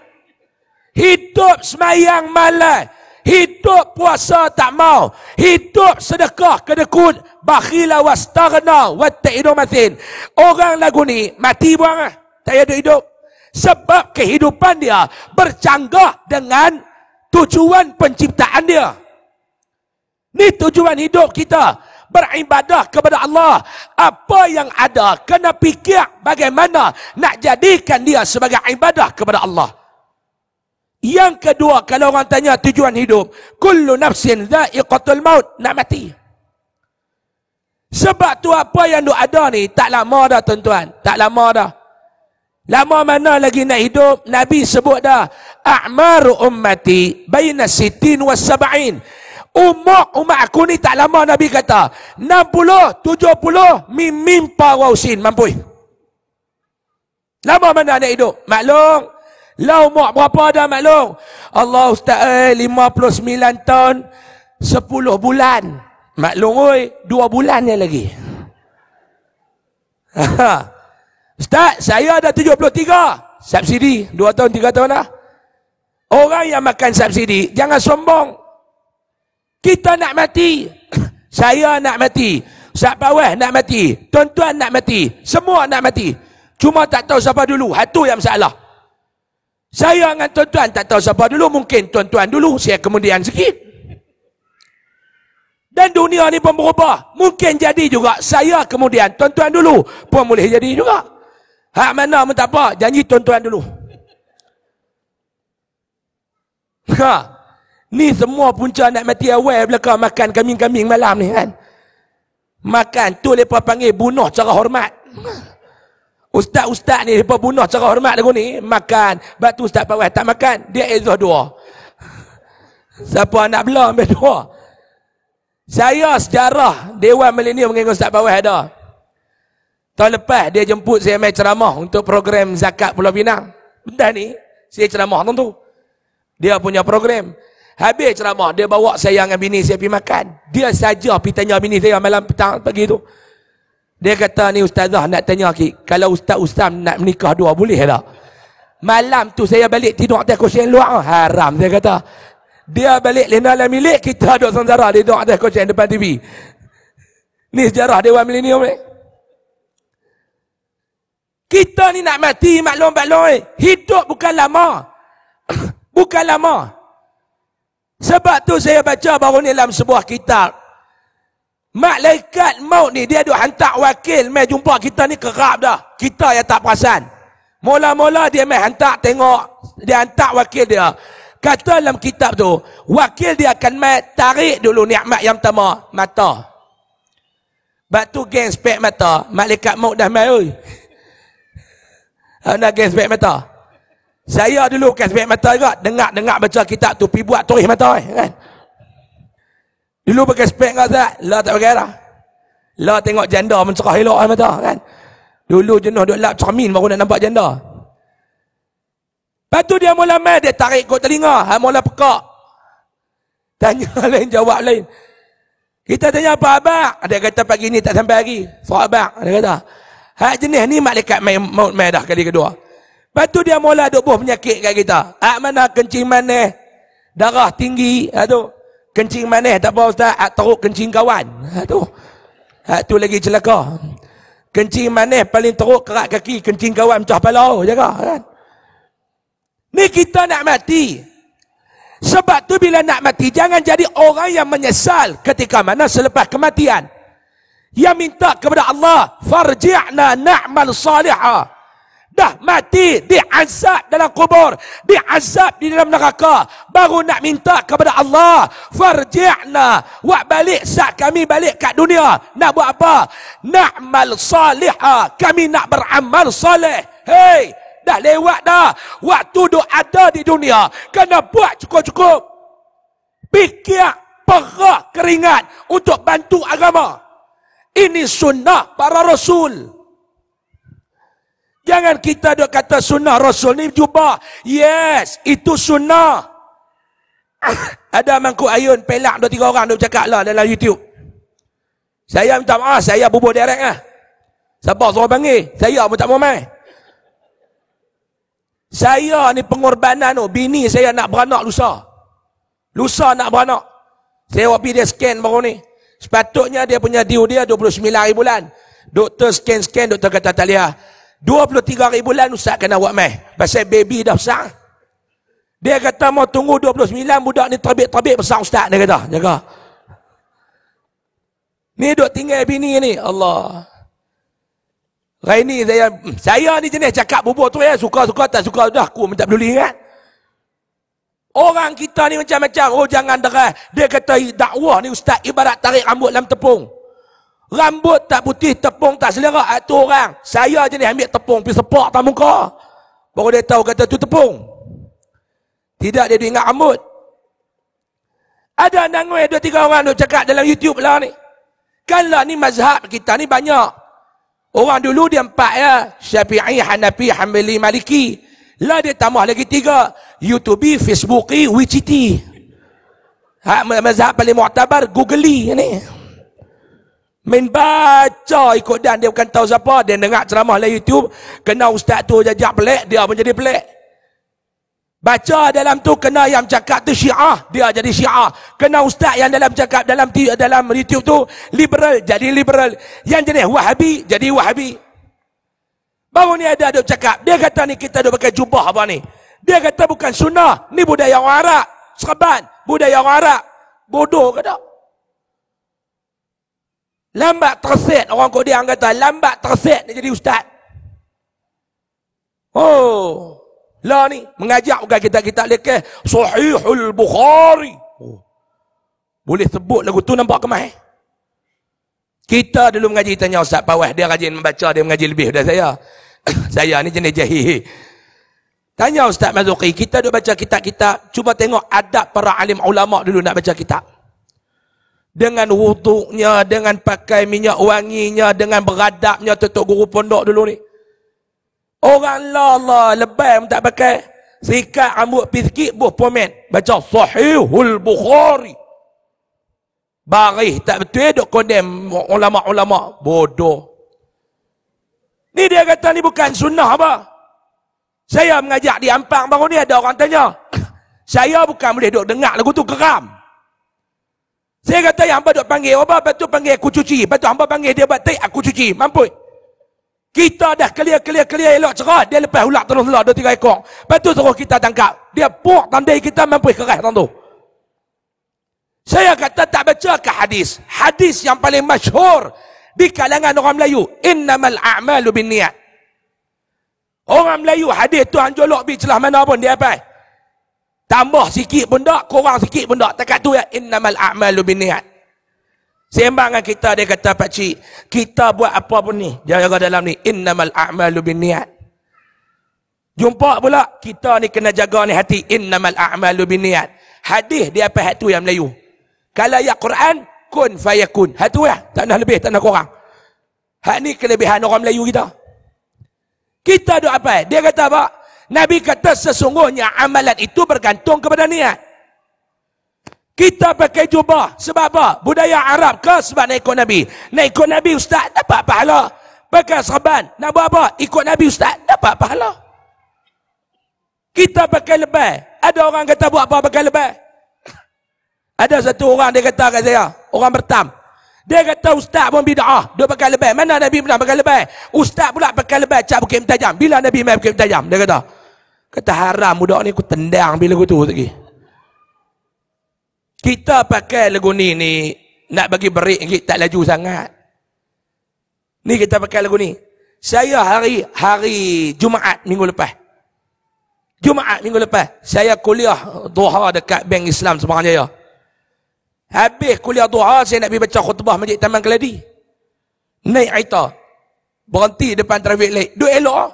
Hidup semayang malam, hidup puasa tak mau, hidup sedekah kedekut, bakhila wastaghna watta'idu mathin. Orang lagu ni mati buang lah, tak ada hidup. Sebab kehidupan dia bercanggah dengan tujuan penciptaan dia. Ni tujuan hidup kita, beribadah kepada Allah. Apa yang ada, kena fikir bagaimana nak jadikan dia sebagai ibadah kepada Allah. Yang kedua, kalau orang tanya tujuan hidup, kullu nafsin dha'iqatul maut, nak mati. Sebab tu apa yang ada ni tak lama dah tuan-tuan, tak lama dah. Lama mana lagi nak hidup? Nabi sebut dah, a'maru ummati baina sittin wa sab'in. Umat aku ni tak lama, Nabi kata 60, 70 mimpa wausin, mampu. Lama mana nak hidup? Maklum, lau umur berapa dah maklum? Allah Ustaz 59 tahun 10 bulan. Maklum oi, 2 bulan je lagi. Ustaz, saya dah 73. Subsidi 2 tahun 3 tahun dah. Orang yang makan subsidi jangan sombong. Kita nak mati. Saya nak mati. Ustaz Fawaz nak mati. Tuan-tuan nak mati. Semua nak mati. Cuma tak tahu siapa dulu. Itu yang masalah. Saya dengan tuan-tuan tak tahu siapa dulu. Mungkin tuan-tuan dulu, saya kemudian sikit. Dan dunia ni pun berubah. Mungkin jadi juga saya kemudian, tuan-tuan dulu pun boleh jadi juga. Hak mana pun tak apa, janji tuan-tuan dulu. Ni semua punca nak mati awal belakang makan kambing-kambing malam ni kan. Makan tu mereka panggil bunuh cara hormat. Ustaz-ustaz ni mereka bunuh cara hormat lagu ni. Makan, batu Ustaz Fawaz tak makan, dia ezah 2. Siapa nak belah ambil 2. Saya sejarah Dewan Milenium dengan Ustaz Fawaz ada. Tahun lepas dia jemput saya main ceramah untuk program zakat Pulau Pinang. Benda ni saya ceramah tu. Dia punya program. Habis ceramah, dia bawa saya dengan bini saya pergi makan. Dia saja pergi tanya bini saya malam petang pagi tu. Dia kata, ni ustazah nak tanya ki, kalau ustaz-ustaz nak menikah 2 boleh tak? Malam tu saya balik tidur atas kursi luar, haram dia kata. Dia balik lena dalam milik, kita duduk sengsara, dia duduk atas kursi depan TV. Ni sejarah Dewan Milenium ni. Kita ni nak mati, maklum-maklum. Hidup bukan lama. Bukan lama. Sebab tu saya baca baru ni dalam sebuah kitab. Malaikat maut ni, dia duk hantar wakil mai jumpa kita ni kerap dah. Kita yang tak perasan. Mula-mula dia mai hantar tengok. Dia hantar wakil dia. Kata dalam kitab tu, wakil dia akan mai tarik dulu nikmat yang pertama, mata. Sebab tu geng spek mata, malaikat maut dah mai oi. Nak geng spek mata. Saya dulu bukan sebab mata juga, dengar baca kitab tu, pergi buat turih mata kan. Dulu pakai spek kat Ustaz, lah tak pakai dah. Lah tengok janda mencerah elok mata kan. Dulu jenuh duk lap cermin baru nak nampak janda. Lepas tu dia mula main, dia tarik kot telinga, mula pekak. Tanya lain, jawab lain. Kita tanya apa abang? Dia kata pagi ni tak sampai lagi. Soal abang, dia kata. Hak jenis ni malaikat maut main dah kali kedua. Lepas tu dia mula duk buh penyakit kat kita. Hak mana kencing manis, darah tinggi, tu. Kencing manis tak apa Ustaz, teruk kencing kawan. Hak tu lagi celaka. Kencing manis paling teruk kerak kaki, kencing kawan pecah kepala, jaga kan. Ni kita nak mati. Sebab tu bila nak mati, jangan jadi orang yang menyesal ketika mana selepas kematian. Yang minta kepada Allah, farji'na na'mal salihah. Dah mati, diazab dalam kubur, diazab di dalam neraka, baru nak minta kepada Allah, farji'na, buat balik saat kami balik kat dunia. Nak buat apa? Na'mal salihah, kami nak beramal soleh. Hei, dah lewat dah. Waktu duk ada di dunia, kena buat cukup-cukup. Fikir, perah, keringat untuk bantu agama. Ini sunnah para rasul. Jangan kita duk kata sunnah rasul ni jubah. Yes, itu sunnah. Ada mangkuk ayun pelak 2-3 orang duk cakap lah dalam YouTube. Saya minta maaf, saya bubuh direct lah. Siapa suruh panggil? Saya pun tak mau main. Saya ni pengorbanan tu, bini saya nak beranak lusa. Lusa nak beranak. Saya pergi dia scan baru ni. Sepatutnya dia punya due dia 29 hari bulan. Doktor scan, doktor kata tak lihat. 23 hari bulan Ustaz kena buat meh. Pasal baby dah besar. Dia kata mau tunggu 29 budak ni terbit besar Ustaz. Dia kata, jaga. Ni duk tinggal bini ni. Allah. Hari ni saya ni jenis cakap bubur tu ya. Suka-suka tak suka dah. Aku minta peduli kan. Orang kita ni macam-macam. Oh jangan derah. Dia kata dakwah ni Ustaz ibarat tarik rambut dalam tepung. Rambut tak putih, tepung tak selera. Itu orang. Saya je ni ambil tepung, pergi sepak atas muka. Baru dia tahu kata tu tepung. Tidak dia ingat rambut. Ada nangoi 2-3 orang duk cakap dalam YouTube lah ni. Kan lah ni mazhab kita ni banyak. Orang dulu dia 4 ya. Syafi'i, Hanafi, Hanbali, Maliki. Lah dia tambah lagi 3. YouTubi, Facebooki, Wiciti. Hak mazhab paling mu'tabar, Googli ni. Main baca ikut dan dia bukan tahu siapa. Dia dengar ceramah dalam YouTube. Kena ustaz tu jajak pelik, dia pun jadi pelik. Baca dalam tu kena yang cakap tu Syiah, dia jadi Syiah. Kena ustaz yang dalam cakap dalam YouTube tu liberal, jadi liberal. Yang jenis Wahabi, jadi Wahabi. Baru ni ada duk cakap, dia kata ni kita duk pakai jubah apa ni. Dia kata bukan sunnah, ni budaya orang Arab. Serban, budaya orang Arab. Bodoh ke tak? Lambat terset, orang Korea kata lambat terset dia jadi ustaz. Oh, lah ni mengajak bukan kita lekeh Sahihul Bukhari. Oh. Boleh sebut lagu tu nampak kemah. Kita dulu mengaji tanya Ustaz Pawah, dia rajin membaca, dia mengaji lebih daripada saya. Saya ni jenis jahil. Tanya Ustaz Mazuki, kita duk baca kitab-kitab, cuba tengok adab para alim ulama dulu nak baca kitab. Dengan wuduknya, dengan pakai minyak wanginya, dengan beradabnya tutup guru pondok dulu ni. Orang Allah lebay tak pakai. Sikat rambut sikit buh pomen. Baca Sahihul Bukhari. Barih tak betul duk condemn ulama-ulama. Bodoh. Ni dia kata ni bukan sunnah apa. Saya mengajak di Ampang baru ni ada orang tanya. Saya bukan boleh duk dengar lagu tu geram. Saya kata yang hamba duk panggil apa, lepas tu panggil aku cuci. Lepas tu hamba panggil dia batik, aku cuci. Mampu. Kita dah clear elok cerah. Dia lepas ulak telur-telur 2-3 ekor. Lepas tu suruh kita tangkap. Dia puak tandai kita mampu keras tu. Saya kata tak baca ke hadis. Hadis yang paling masyhur di kalangan orang Melayu. Innamal a'malu binniyat. Orang Melayu hadis tu anjolok bi celah mana pun dia apa? Tambah sikit pun tak, kurang sikit pun tak. Takat tu ya, innamal a'malu binniyat. Sembangan kita, dia kata pakcik, kita buat apa pun ni, jaga dalam ni, innamal a'malu binniyat. Jumpa pula, kita ni kena jaga ni hati. Innamal a'malu binniat. Hadis dia apa hak tu yang Melayu. Kalau ayat Quran, kun fayakun. Hak tu lah. Tak nak lebih, tak nak kurang. Hak ni kelebihan orang Melayu kita. Kita duk apa? Dia kata apa? Nabi kata sesungguhnya amalan itu bergantung kepada niat. Kita pakai jubah. Sebab apa? Budaya Arab ke sebab nak ikut Nabi? Nak ikut Nabi ustaz, dapat pahala. Pakai serban. Nak buat apa? Ikut Nabi ustaz, dapat pahala. Kita pakai lebay. Ada orang kata buat apa pakai lebay? Ada satu orang dia kata kat saya, orang bertam. Dia kata ustaz pun bid'ah, dia pakai lebay. Mana Nabi pernah pakai lebay? Ustaz pula pakai lebay cap bukit mentajam. Bila Nabi main bukit mentajam? Dia kata haram budak ni aku tendang bila aku tu lagi. Kita pakai lagu ni nak bagi berik sikit tak laju sangat. Ni kita pakai lagu ni. Saya hari Jumaat minggu lepas. Saya kuliah duha dekat Bank Islam Semarang Jaya. Habis kuliah duha, saya nak pergi baca khutbah Masjid Taman Keladi. Naik kereta. Berhenti depan traffic light. Duk elok.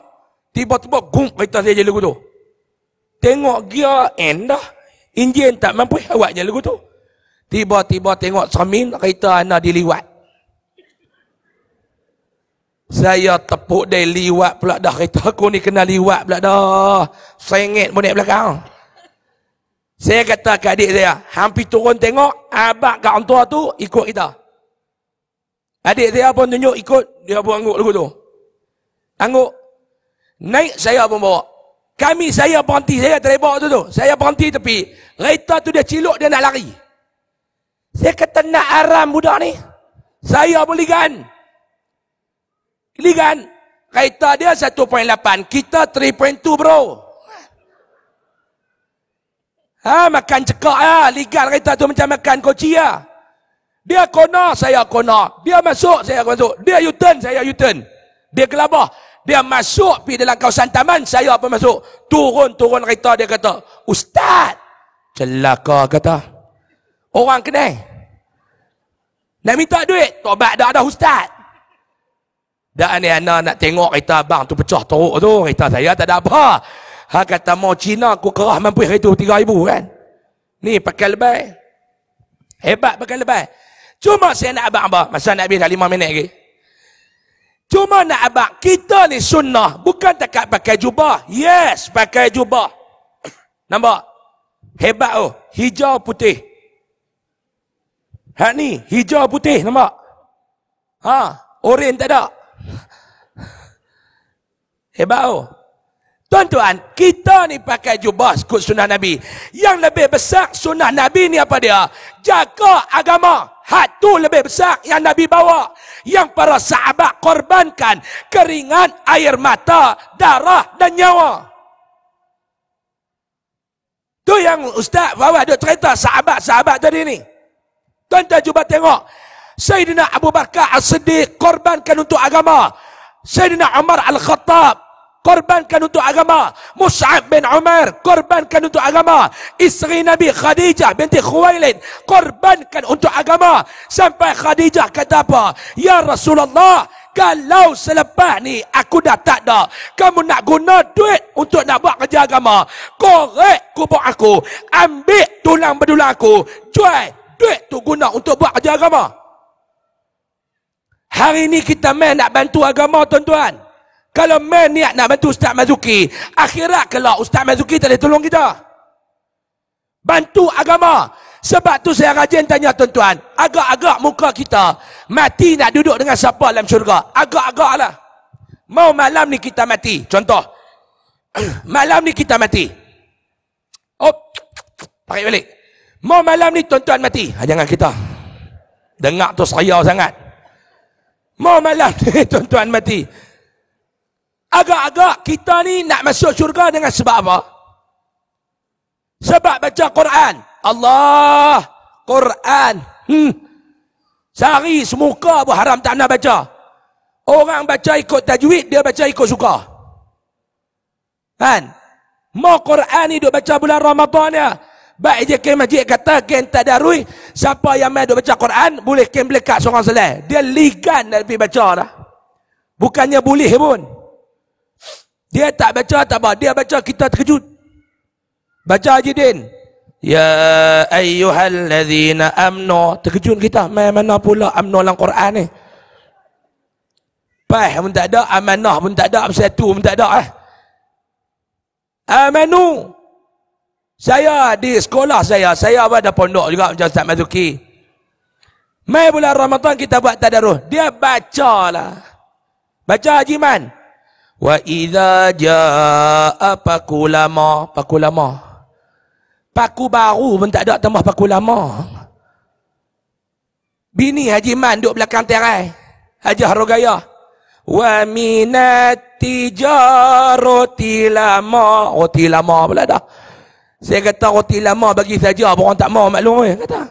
Tiba-tiba gum kereta saya je lagu tu. Tengok gear end dah. Enjin tak mampu awak je lagu tu. Tiba-tiba tengok cermin, kereta anak diliwat. Saya tepuk dia liwat pula dah. Kereta aku ni kena liwat pula dah. Sengit pun naik belakang. Saya kata ke adik saya, hampir turun tengok, abang kat orang tua tu ikut kita. Adik saya pun tunjuk ikut, dia pun angguk lagu tu. Angguk. Naik saya pun bawa. Saya berhenti, saya terbak tu. Saya berhenti tepi. Kereta tu dia ciluk, dia nak lari. Saya kata nak aram budak ni. Saya pun ligan. Kereta dia 1.8, kita 3.2 bro. Makan cekak lah. Ligan kereta tu macam makan koci lah. Dia kona, saya kona. Dia masuk, saya masuk. Dia U-turn, saya U-turn. Dia gelabah. Dia masuk pergi dalam kawasan taman, saya pun masuk. Turun kereta, dia kata, Ustaz. Celaka kata. Orang kenal. Nak minta duit, tobat dah ada Ustaz. Dah ni anak nak tengok kereta abang tu pecah teruk tu. Kereta saya tak ada apa. Kata mau Cina aku kerah mampu kereta 3,000 kan. Ni pakai lebay. Hebat pakai lebay. Cuma saya nak abang apa? Masa nak habis dah 5 minit lagi. Cuma nak abang, kita ni sunnah. Bukan takat pakai jubah. Yes, pakai jubah. Nampak? Hebat oh. Hijau putih. Hak ni, hijau putih. Nampak? Oren tak ada. Hebat oh. Tuan-tuan, kita ni pakai jubah ikut sunnah Nabi. Yang lebih besar sunnah Nabi ni apa dia? Jaga agama. Hak tu lebih besar yang Nabi bawa. Yang para sahabat korbankan keringat, air mata, darah dan nyawa. Tu yang Ustaz bawa duk cerita sahabat-sahabat tadi ni. Tuan-tuan cuba tengok. Sayyidina Abu Bakar As-Siddiq korbankan untuk agama. Sayyidina Umar Al-Khattab korbankan untuk agama. Mus'ab bin Umar korbankan untuk agama. Isteri Nabi Khadijah binti Khuwailid korbankan untuk agama. Sampai Khadijah kata apa? Ya Rasulullah, kalau selepas ni aku dah tak ada, kamu nak guna duit untuk nak buat kerja agama, korek kubur aku, ambil tulang bedulang aku, jual duit tu guna untuk buat kerja agama. Hari ni kita main nak bantu agama tuan-tuan. Kalau main niat nak bantu Ustaz Mazuki, akhirat kelak Ustaz Mazuki tak boleh tolong kita. Bantu agama. Sebab tu saya rajin tanya tuan-tuan, agak-agak muka kita mati nak duduk dengan siapa dalam syurga? Agak-agak lah. Mau malam ni kita mati. Contoh. Malam ni kita mati. Pakai balik. Mau malam ni tuan-tuan mati. Jangan kita. Dengar tu seriau sangat. Mau malam ni tuan-tuan mati. Agak-agak kita ni nak masuk syurga dengan sebab apa? Sebab baca Quran. Allah, Quran. Sehari semuka pun haram tak nak baca. Orang baca ikut tajwid, dia baca ikut suka. Kan? Mau Quran ni duk baca bulan Ramadan ya. Baik je ke masjid kata ken tadarui, siapa yang main duk baca Quran boleh ken belekat seorang selai. Dia ligan dah pergi baca dah. Bukannya boleh pun. Dia tak baca, tak apa. Dia baca, kita terkejut. Baca Haji Din. Ya ayyuhallazina amnu. Terkejut kita. Mana pula amnu dalam Quran ni? Pah pun tak ada. Amanah pun tak ada. Bersatu pun tak ada. Amanu. Saya di sekolah saya ada pondok juga macam Ustaz Mazuki. Mai bulan Ramadan kita buat tadarus. Dia bacalah. Baca Haji Man. Wa idza jaa paku lama. Paku baru pun tak ada tambah paku lama. Bini Haji Man duduk belakang terai. Haji Harogaya. Wa minat tijarati lama. Roti lama pula dah. Saya kata roti lama bagi saja, orang tak mau maklum kata.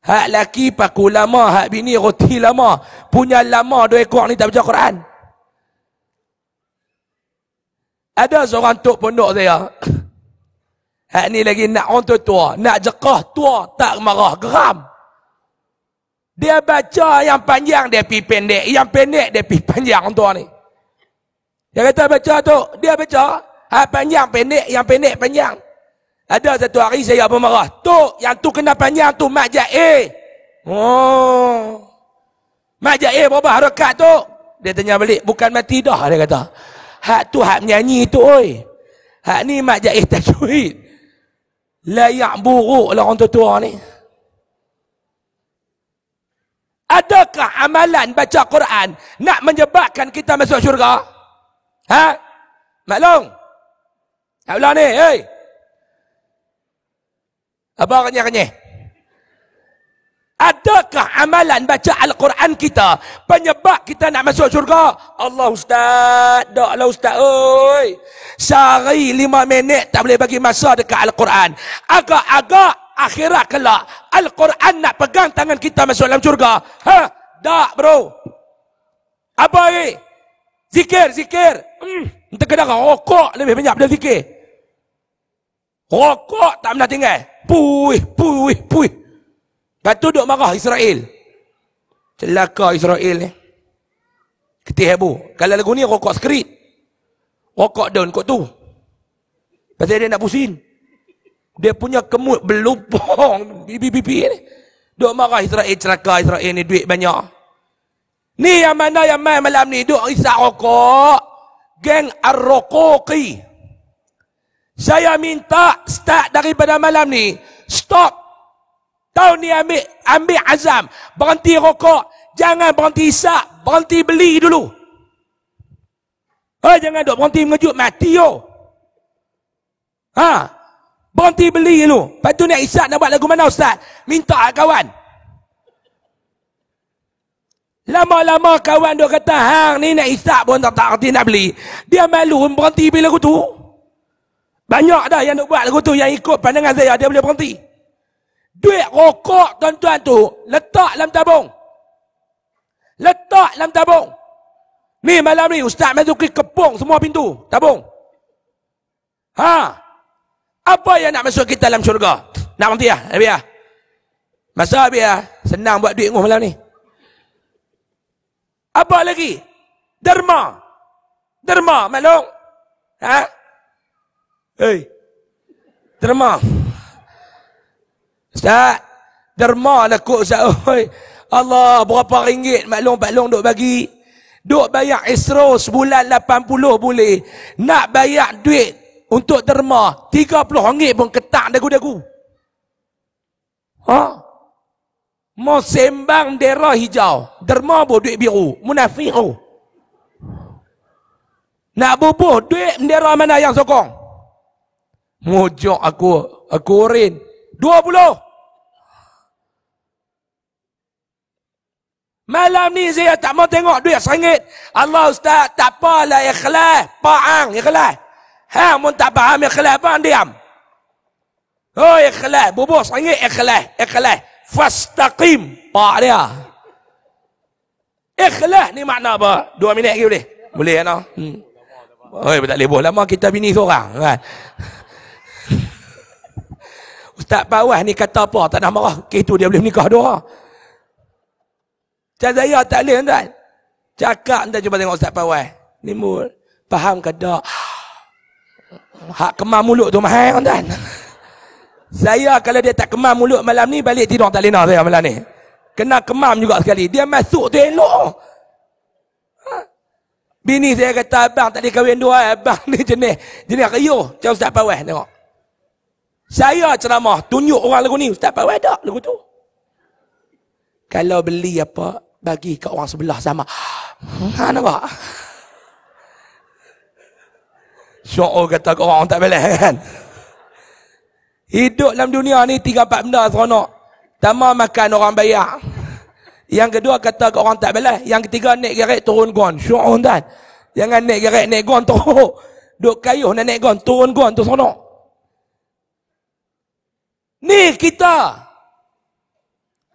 Hak laki paku lama, hak bini roti lama. Punya lama 2 ekor ni tak baca Quran. Ada seorang tok pondok saya. Hak ni lagi nak orang tua, nak jekah tua, tak marah, geram. Dia baca yang panjang, dia pergi pendek. Yang pendek, dia pergi panjang tua ni. Dia kata baca tu, dia baca. Panjang, pendek, yang pendek, panjang. Ada satu hari saya pun marah. Tok, yang tu kena panjang tu, mak jae. Oh. Mak jae berapa harakat tu? Dia tanya balik, bukan mati dah, dia kata. Hak tu hak menyanyi tu, oi. Hak ni mak jae tajwid. Layak buruk lah orang tua ni. Adakah amalan baca Quran nak menyebabkan kita masuk syurga? Ha? Maklum? Tak belah ni, hei. Apa kenyah-kenyah? Adakah amalan baca Al-Quran kita penyebab kita nak masuk syurga? Allah Ustaz, taklah Ustaz, oi. Sehari 5 minit tak boleh bagi masa dekat Al-Quran. Agak-agak akhirat kelak Al-Quran nak pegang tangan kita masuk dalam syurga. Ha? Tak bro. Apa ni? Zikir. Entah kadang rokok lebih banyak daripada zikir. Rokok tak pernah tinggal. Puih. Lepas tu duk marah Israel. Celaka Israel ni. Ketih hebu. Kalau lagu ni rokok skrit. Rokok daun kot tu. Pasal dia nak pusing. Dia punya kemut berlubang. Bibi ni. Duk marah Israel. Celaka Israel ni duit banyak. Ni yang mana yang main malam ni. Duk isap rokok. Geng Ar-Rokoki. Saya minta start daripada malam ni. Stop. Tahun ni ambil azam. Berhenti rokok. Jangan berhenti isap. Berhenti beli dulu. Jangan duk berhenti mengejut. Mati yo. Berhenti beli dulu. Lepas tu nak isap nak buat lagu mana Ustaz? Minta kawan. Lama-lama kawan duk kata, hang ni nak isap pun tak erti nak beli. Dia malu berhenti beli lagu tu. Banyak dah yang nak buat lagu tu, yang ikut pandangan saya, dia boleh berhenti. Duit rokok tuan-tuan tu, letak dalam tabung. Ni malam ni, Ustaz Mazuki kepung semua pintu, tabung. Apa yang nak masuk kita dalam syurga? Nak berhenti lah, biar. Masa biar, senang buat duit malam ni. Apa lagi? Derma, maklum? Derma. Ustaz, derma lah kok Ustaz. Allah, berapa ringgit maklum duk bagi. Duk bayar Isro sebulan 80 boleh. Nak bayar duit untuk derma 30 ringgit pun ketak dagu-dagu. Mau sembang daerah hijau. Derma pun duit biru. Munafik tu. Nak bubuh duit bendera mana yang sokong? Mojok aku orin 20. Malam ni saya tak mau tengok duit RM1. Allah Ustaz, tak apalah ikhlas. Paang ikhlas. Hang pun tak faham ikhlas, bang diam. Ikhlas, bubuh RM1 ikhlas. Fastaqim. Pak dia. Ikhlas ni makna apa? 2 minit lagi boleh? Boleh kan? Tak boleh lama kita bini seorang kan. Ustaz Pawah ni kata apa? Tak nak marah. Itu dia boleh menikah 2. Macam saya tak boleh tuan. Cakap entah cuba tengok Ustaz Pawah. Ni Faham ke tak? Hak kemar mulut tu mahal tuan. Saya kalau dia tak kemar mulut malam ni, balik tidur tak lena saya malam ni. Kena kemam juga sekali. Dia masuk tu elok. Bini saya kata, abang tak ada kahwin dua, abang ni jenis riuh. Macam Ustaz Pawai tengok. Saya ceramah, tunjuk orang lagu ni, Ustaz Pawai tak lagu tu. Kalau beli apa, bagi kat orang sebelah sama. Nampak? Syok kata kat orang tak boleh kan. Hidup dalam dunia ni 3-4 benda seronok. Pertama, makan orang bayar. Yang kedua, kata kat orang tak boleh. Yang ketiga, naik gerak turun gon. Syok tuan. Jangan naik gerak naik gon teruk. Duk kayuh nak naik gon turun gon tu seronok. Ni kita.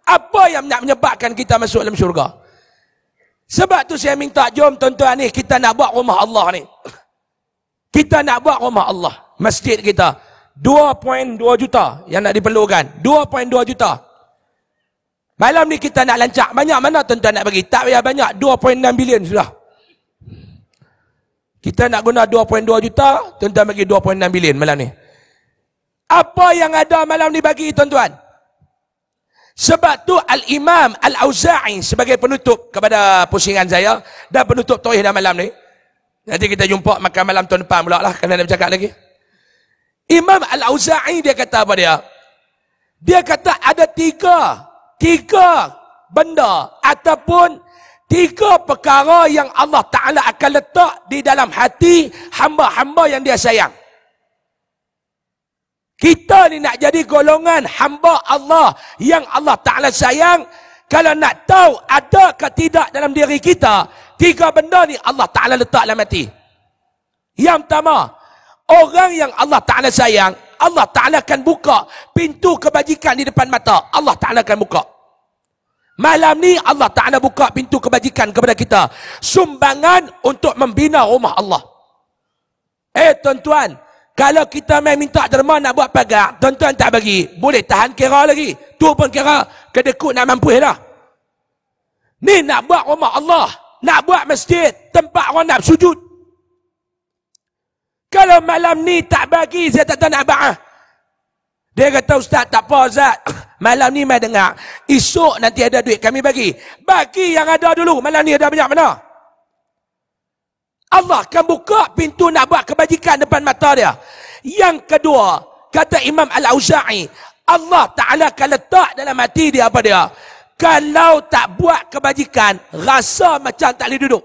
Apa yang nak menyebabkan kita masuk dalam syurga? Sebab tu saya minta, jom tuan-tuan ni, kita nak buat rumah Allah ni. Kita nak buat rumah Allah. Masjid kita 2.2 juta yang nak diperlukan. 2.2 juta. Malam ni kita nak lancak. Banyak mana tuan-tuan nak bagi? Tak payah banyak. 2.6 bilion sudah. Kita nak guna 2.2 juta, tuan-tuan bagi 2.6 bilion malam ni. Apa yang ada malam ni bagi tuan-tuan? Sebab tu Al-Imam Al-Auza'i sebagai penutup kepada pusingan saya dan penutup tauhid malam ni. Nanti kita jumpa makan malam tahun depan pula lah, kerana nak bercakap lagi. Imam Al-Auza'i dia kata apa dia? Dia kata ada tiga benda ataupun 3 perkara yang Allah Ta'ala akan letak di dalam hati hamba-hamba yang dia sayang. Kita ni nak jadi golongan hamba Allah yang Allah Ta'ala sayang. Kalau nak tahu ada ke tidak dalam diri kita 3 benda ni Allah Ta'ala letak dalam hati. Yang pertama, orang yang Allah Ta'ala sayang, Allah Ta'ala akan buka pintu kebajikan di depan mata. Allah Ta'ala akan buka. Malam ni Allah Ta'ala buka pintu kebajikan kepada kita. Sumbangan untuk membina rumah Allah. Tuan-tuan, kalau kita main minta derma nak buat pagar, tuan-tuan tak bagi, boleh tahan kira lagi. Tu pun kira kedekut nak mampu dah. Ni nak buat rumah Allah, nak buat masjid, tempat orang nak sujud. Kalau malam ni tak bagi, saya tak tahu nak ba'ah. Dia kata, Ustaz, tak apa Ustaz. Malam ni mai dengar. Esok nanti ada duit kami bagi. Bagi yang ada dulu. Malam ni ada banyak mana? Allah akan buka pintu nak buat kebajikan depan mata dia. Yang kedua, kata Imam Al-Auza'i, Allah Ta'ala akan letak dalam hati dia apa dia? Kalau tak buat kebajikan, rasa macam tak boleh duduk.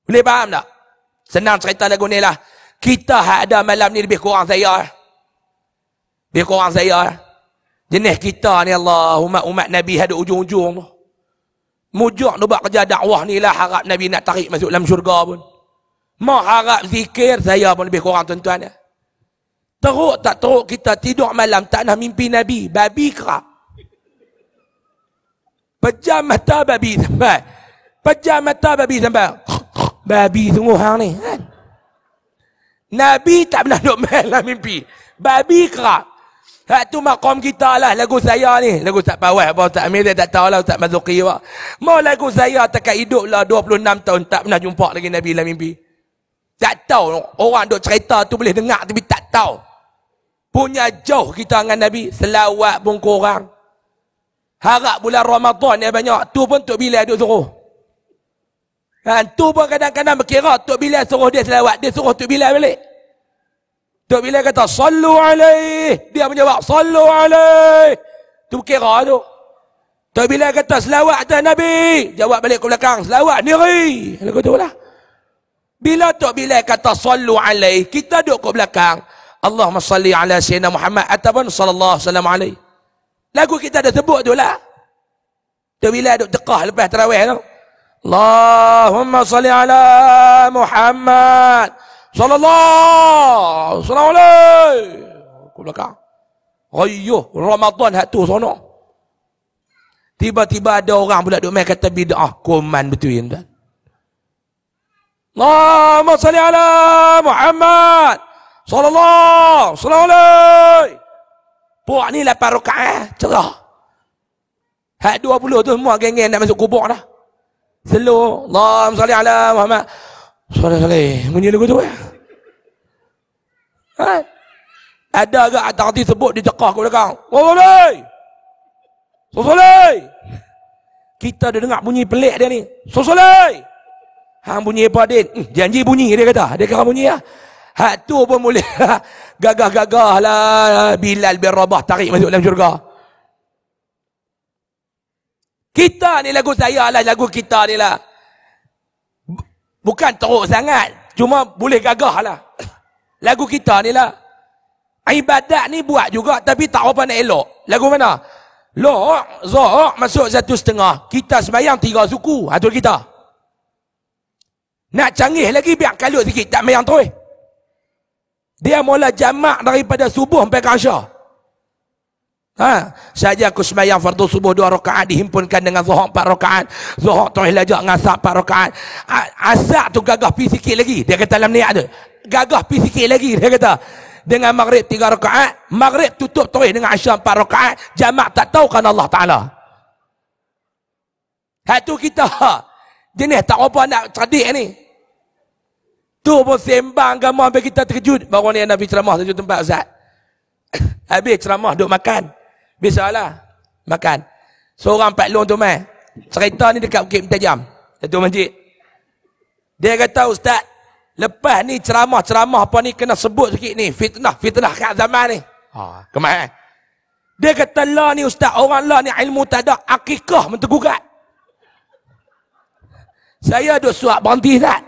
Boleh faham tak? Senang cerita lagu ni lah. Kita ada malam ni lebih kurang saya. Lebih kurang saya. Jenis kita ni Allah, umat Nabi ada ujung-ujung tu. Mujuk nak buat kerja dakwah ni lah, harap Nabi nak tarik masuk dalam syurga pun. Mau harap zikir, saya pun lebih kurang tuan-tuan. Teruk tak teruk kita tidur malam tak nak mimpi Nabi. Babi kerap. Pejam mata babi sampai. Pejam mata babi sampai. Babi sungguh hang ni kan. Nabi tak pernah duduk malam mimpi. Babi kerap. Hak tu maqam kita lah. Lagu saya ni. Lagu tak pawai apa. Tak ambil dia tak tahu lah. Tak mazuki apa. Mau lagu saya tekat hidup lah 26 tahun. Tak pernah jumpa lagi Nabi dalam mimpi. Tak tahu. Orang duk cerita tu boleh dengar tapi tak tahu. Punya jauh kita dengan Nabi. Selawat pun kurang. Harap bulan Ramadan ni banyak. Tu pun Tok Bilal duk suruh. Kan, tu pun kadang-kadang berkira Tok Bilal suruh dia selawat. Dia suruh Tok Bilal balik. Tok Bilal kata, Sallu alaih. Dia menjawab, Sallu alaih. Tu berkira tu. Tok Bilal kata, selawat atas Nabi. Jawab balik ke belakang, selawat niri. Lagu tu lah. Bila Tok Bilal kata, Sallu alaih. Kita duduk ke belakang. Allahumma salli ala Sayyidina Muhammad. Ataupun sallallahu salam alaih. Lagu kita dah sebut tu lah. Tok Bilal duduk tekah lepas tarawih tu. Allahumma salli ala Muhammad sallallahu alaihi ku belakang. Ayuh, Ramadan hak tu sono. Tiba-tiba ada orang pula duk main kata bid'ah, koman betul tuan. Allahumma salli ala Muhammad sallallahu alaihi. Puak ni 8 rakaat cerah. Hak 20 tu semua geng-geng nak masuk kubur dah. Slow. Allahumma salli ala Muhammad. Salih. Bunyi lagu tu Ada agak hati sebut dia cekah ke belakang. Salih. Kita dah dengar bunyi pelik dia ni. Salih. Hang bunyi apa Din? Janji bunyi dia kata. Dia kata bunyi lah. Hak tu pun boleh gagah-gagah lah. Bilal bin Rabah tarik masuk dalam syurga. Kita ni lagu saya lah, lagu kita ni lah. Bukan teruk sangat. Cuma boleh gagah lah. Lagu kita ni lah. Ibadat ni buat juga tapi tak apa nak elok. Lagu mana? Lohok, zohok masuk 1,5. Kita sembahyang 3 suku. Itu kita. Nak canggih lagi biar kalut sikit. Tak sembahyang terus. Dia mula jamak daripada subuh sampai ke Asya. Saja aku sembahyang fardu subuh 2 rakaat dihimpunkan dengan zuhur 4 rakaat. Zuhur terus lajak dengan asar 4 rakaat. Asar tu gagah pi sikit lagi. Dia kata dalam niat tu. Gagah pi sikit lagi dia kata. Dengan maghrib 3 rakaat, maghrib tutup terus dengan Asya 4 rakaat. Jamak tak tahu kan Allah Taala. Hak tu kita. Jenis tak apa nak cerdik ni. Tu pun sembang agama sampai kita terkejut. Baru ni Nabi ceramah tujuh tempat Ustaz. Habis ceramah duk makan. Biasalah. Makan. Seorang Pak Long tu mai. Cerita ni dekat Bukit Mentajam. Satu masjid. Dia kata Ustaz. Lepas ni ceramah-ceramah apa ni kena sebut sikit ni. Fitnah kat zaman ni. Kemana? Dia kata lah ni Ustaz. Orang lah ni ilmu tak ada. Akikah mentergugat. Saya duk suap berhenti Ustaz.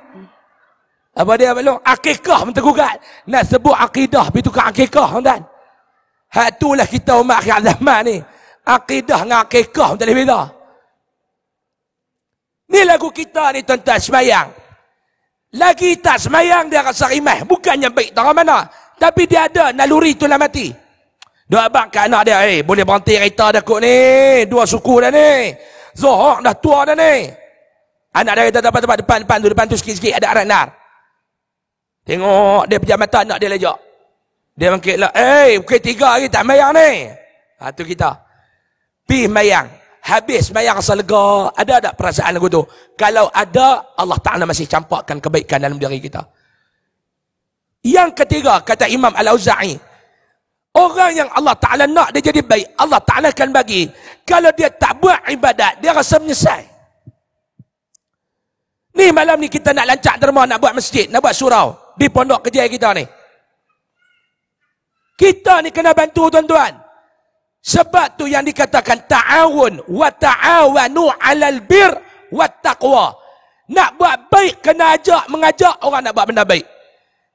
Apa dia belum? Akikah mentergugat. Nak sebut akidah, pergi tukar akikah, tuan. Hak itulah kita umat akhir zaman ni. Akidah dengan akikah, tak boleh beza. Ni lagu kita ni, tuan-tuan, semayang. Lagi tak semayang, dia rasa rimah. Bukannya baik, tak mana. Tapi dia ada naluri tu lah mati. Dia abang ke anak dia, boleh berhenti kereta dah kot ni. 2 suku dah ni. Zohor dah tua dah ni. Anak dia kata, depan tu sikit-sikit ada aranar. Tengok dia pejam mata nak dia lejak. Dia bangkit lah. Pukul 3 lagi tak mayang ni. Tu kita. Pi mayang. Habis mayang rasa lega. Ada tak perasaan lagu tu? Kalau ada, Allah Ta'ala masih campakkan kebaikan dalam diri kita. Yang ketiga, kata Imam Al-Auza'i. Orang yang Allah Ta'ala nak dia jadi baik. Allah Ta'ala akan bagi. Kalau dia tak buat ibadat, dia rasa menyesal. Ni malam ni kita nak lancak derma, nak buat masjid, nak buat surau. Di pondok kerja kita ni. Kita ni kena bantu tuan-tuan. Sebab tu yang dikatakan ta'awun wa ta'awanu 'alal bir wa taqwa. Nak buat baik kena mengajak orang nak buat benda baik.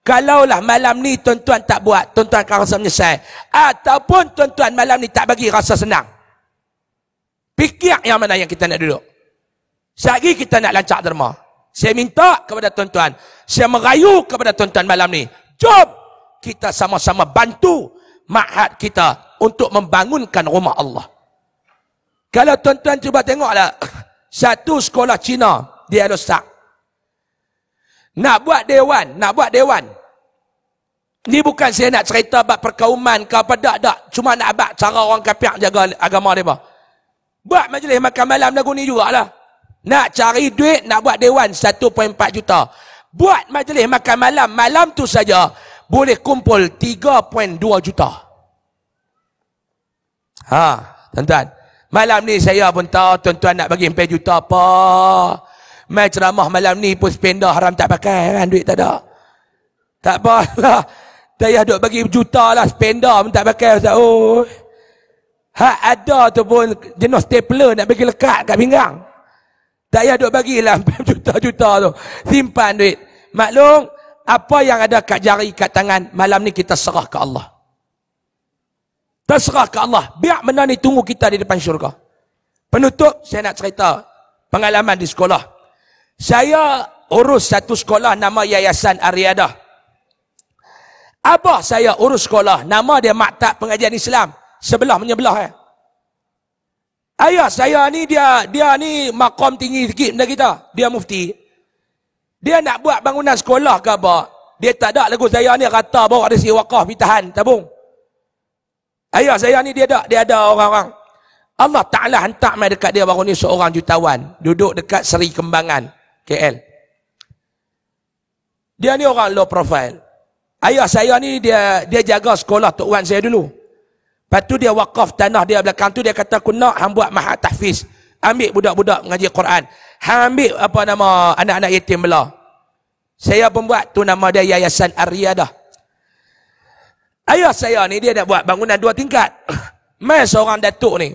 Kalaulah malam ni tuan-tuan tak buat, tuan-tuan akan rasa menyesal. Ataupun tuan-tuan malam ni tak bagi rasa senang. Fikir yang mana yang kita nak duduk. Sehari kita nak lancak derma. Saya minta kepada tuan-tuan, saya merayu kepada tuan-tuan malam ni, jom kita sama-sama bantu ma'had kita untuk membangunkan rumah Allah. Kalau tuan-tuan cuba tengoklah, satu sekolah Cina di Al-Ustaz nak buat dewan. Ni bukan saya nak cerita bab perkauman ke apa, tak. Cuma nak abad cara orang kafir jaga agama mereka. Buat majlis makan malam lagu ni jugalah. Nak cari duit, nak buat dewan 1.4 juta. Buat majlis makan malam, malam tu saja boleh kumpul 3.2 juta. Tuan-tuan. Malam ni saya pun tahu tuan-tuan nak bagi 4 juta apa. Mai ceramah malam ni pun spender haram tak pakai kan, duit tak ada. Tak apalah. Saya duk bagi juta lah spender pun tak pakai. Hak ada tu pun jenis stapler nak bagi lekat kat pinggang. Tak payah duk bagilah juta-juta tu. Simpan duit. Maklum, apa yang ada kat jari, kat tangan, malam ni kita serah ke Allah. Terserah ke Allah. Biar benda ni tunggu kita di depan syurga. Penutup, saya nak cerita pengalaman di sekolah. Saya urus satu sekolah nama Yayasan Ar-Riyadah. Abah saya urus sekolah, nama dia Maktab Pengajian Islam. Sebelah menyebelah. Ayah saya ni dia ni maqam tinggi sikit benda kita. Dia mufti. Dia nak buat bangunan sekolah ke apa? Dia tak ada lagu saya ni rata bawa ada si wakaf pitahan tabung. Ayah saya ni dia ada orang-orang Allah Ta'ala hantar mai dekat dia baru ni seorang jutawan. Duduk dekat Seri Kembangan, KL. Dia ni orang low profile. Ayah saya ni dia jaga sekolah Tok Wan saya dulu. Lepas tu dia wakaf tanah dia belakang tu, dia kata aku nak hang buat mahat tahfiz. Ambil budak-budak mengaji Quran. Hang ambil apa nama anak-anak yatim belah. Saya pun buat tu, nama dia Yayasan Ar-Riyadah. Ayah saya ni dia nak buat bangunan 2 tingkat. Mai seorang datuk ni.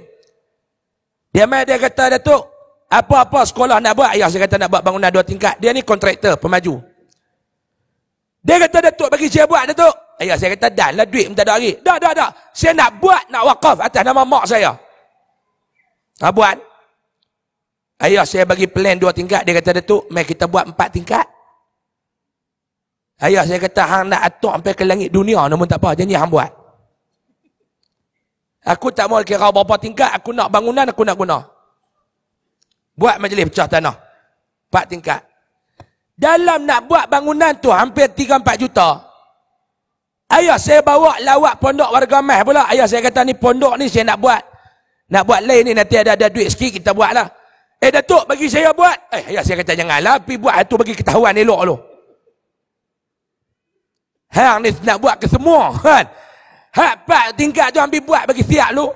Dia kata, Datuk, apa-apa sekolah nak buat. Ayah saya kata nak buat bangunan 2 tingkat. Dia ni kontraktor, pemaju. Dia kata, Datuk bagi saya buat, Datuk. Ayah saya kata, dah lah duit minta dah lagi. Dah. Saya nak buat, nak wakaf atas nama mak saya. Buat. Ayah saya bagi plan 2 tingkat. Dia kata, Datuk, mai kita buat 4 tingkat. Ayah saya kata, hang nak atuk sampai ke langit dunia, namun tak apa, janji hang buat. Aku tak mau kira berapa tingkat, aku nak bangunan, aku nak guna. Buat majlis pecah tanah. 4 tingkat. Dalam nak buat bangunan tu, hampir 3-4 juta. Ayah saya bawa lawak pondok warga Meh pula. Ayah saya kata, ni pondok ni saya nak buat. Nak buat lain ni, nanti ada duit sikit, kita buat lah. Datuk, bagi saya buat. Ayah saya kata, janganlah, pergi buat tu bagi ketahuan elok lu. Hang ni nak buat ke semua, kan? 4 tingkat tu ambil buat bagi siap lu.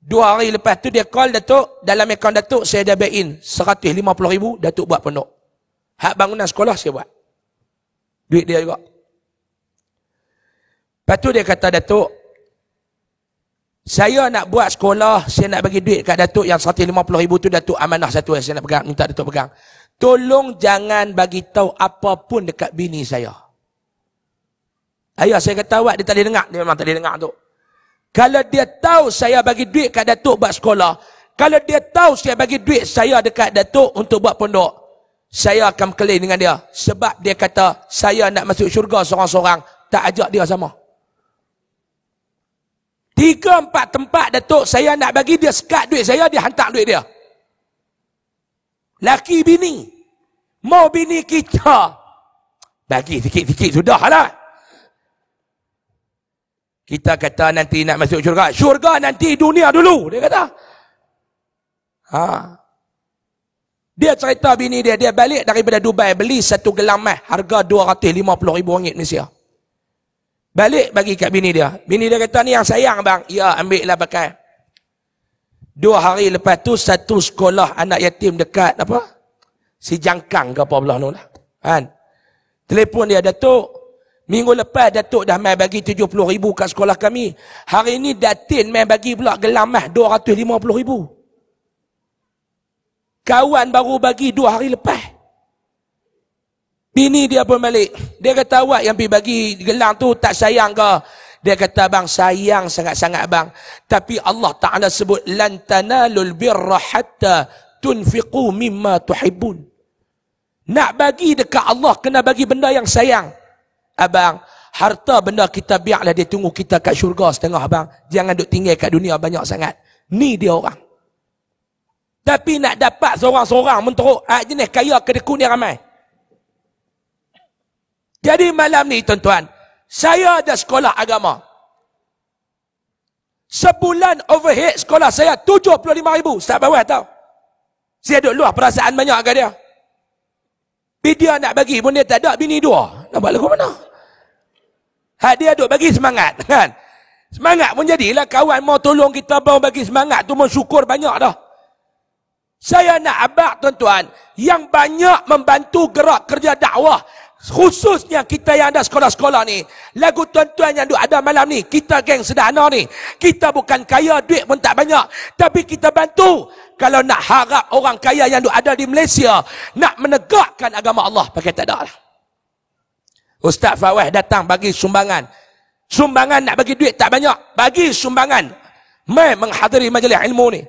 2 hari lepas tu dia call Datuk, dalam akaun Datuk saya dah back in 150,000, Datuk buat pondok. Hak bangunan sekolah saya buat. Duit dia juga. Lepas tu dia kata, Datuk, saya nak buat sekolah, saya nak bagi duit kat Datuk yang 150,000 tu, Datuk amanah satu yang saya nak pegang, minta Datuk pegang. Tolong jangan bagi tahu apa pun dekat bini saya. Ayah saya kata, awak dia tak boleh dengar. Dia memang tak boleh dengar tu. Kalau dia tahu saya bagi duit kat Datuk buat sekolah, kalau dia tahu saya bagi duit saya dekat Datuk untuk buat pondok, saya akan berkelahi dengan dia. Sebab dia kata, saya nak masuk syurga seorang-seorang, tak ajak dia sama. 3-4 tempat Datuk, saya nak bagi dia sekat duit saya, dia hantar duit dia. Laki bini. Mau bini kita. Bagi sikit-sikit sudahlah. Kita kata nanti nak masuk syurga. Syurga nanti dunia dulu. Dia kata. Dia cerita bini dia. Dia balik daripada Dubai. Beli 1 gelang mah. Harga RM250,000 Malaysia. Balik bagi kat bini dia. Bini dia kata, ni yang sayang bang. Ya, ambil lah pakai. 2 hari lepas tu, satu sekolah anak yatim dekat apa? Si Jangkang ke apa belah tu lah. Kan? Telefon dia, Datuk. Minggu lepas Datuk dah mai bagi 70,000 kat sekolah kami. Hari ni Datin mai bagi pula gelang mah 250,000. Kawan baru bagi 2 hari lepas. Bini dia pun balik. Dia kata, awak yang pergi bagi gelang tu tak sayang ke? Dia kata, bang, sayang sangat-sangat bang. Tapi Allah Ta'ala sebut, lan tanalul birra hatta tunfiqu mimma tuhibbun. Nak bagi dekat Allah, kena bagi benda yang sayang. Abang, harta benda kita biarlah dia tunggu kita kat syurga setengah abang. Jangan duk tinggal kat dunia banyak sangat. Ni dia orang. Tapi nak dapat seorang-seorang menteruk, jenis kaya kedekut ni ramai. Jadi malam ni tuan-tuan, saya ada sekolah agama. Sebulan overhead sekolah saya 75,000. Start bawah tau. Saya duk luah perasaan banyak kat dia. Dia nak bagi pun dia tak ada, bini 2. Nak buat lagu mana? Dia duk bagi semangat, kan? Semangat pun jadilah kawan mau tolong kita, mau bagi semangat tu pun syukur banyak dah. Saya nak abang tuan-tuan yang banyak membantu gerak kerja dakwah, khususnya kita yang ada sekolah-sekolah ni. Lagu tuan-tuan yang duk ada malam ni, kita geng sederhana ni, kita bukan kaya, duit pun tak banyak, tapi kita bantu. Kalau nak harap orang kaya yang duk ada di Malaysia nak menegakkan agama Allah, pakai tak ada lah. Ustaz Fawaz datang bagi sumbangan. Sumbangan nak bagi duit tak banyak, bagi sumbangan. Mai menghadiri majlis ilmu ni.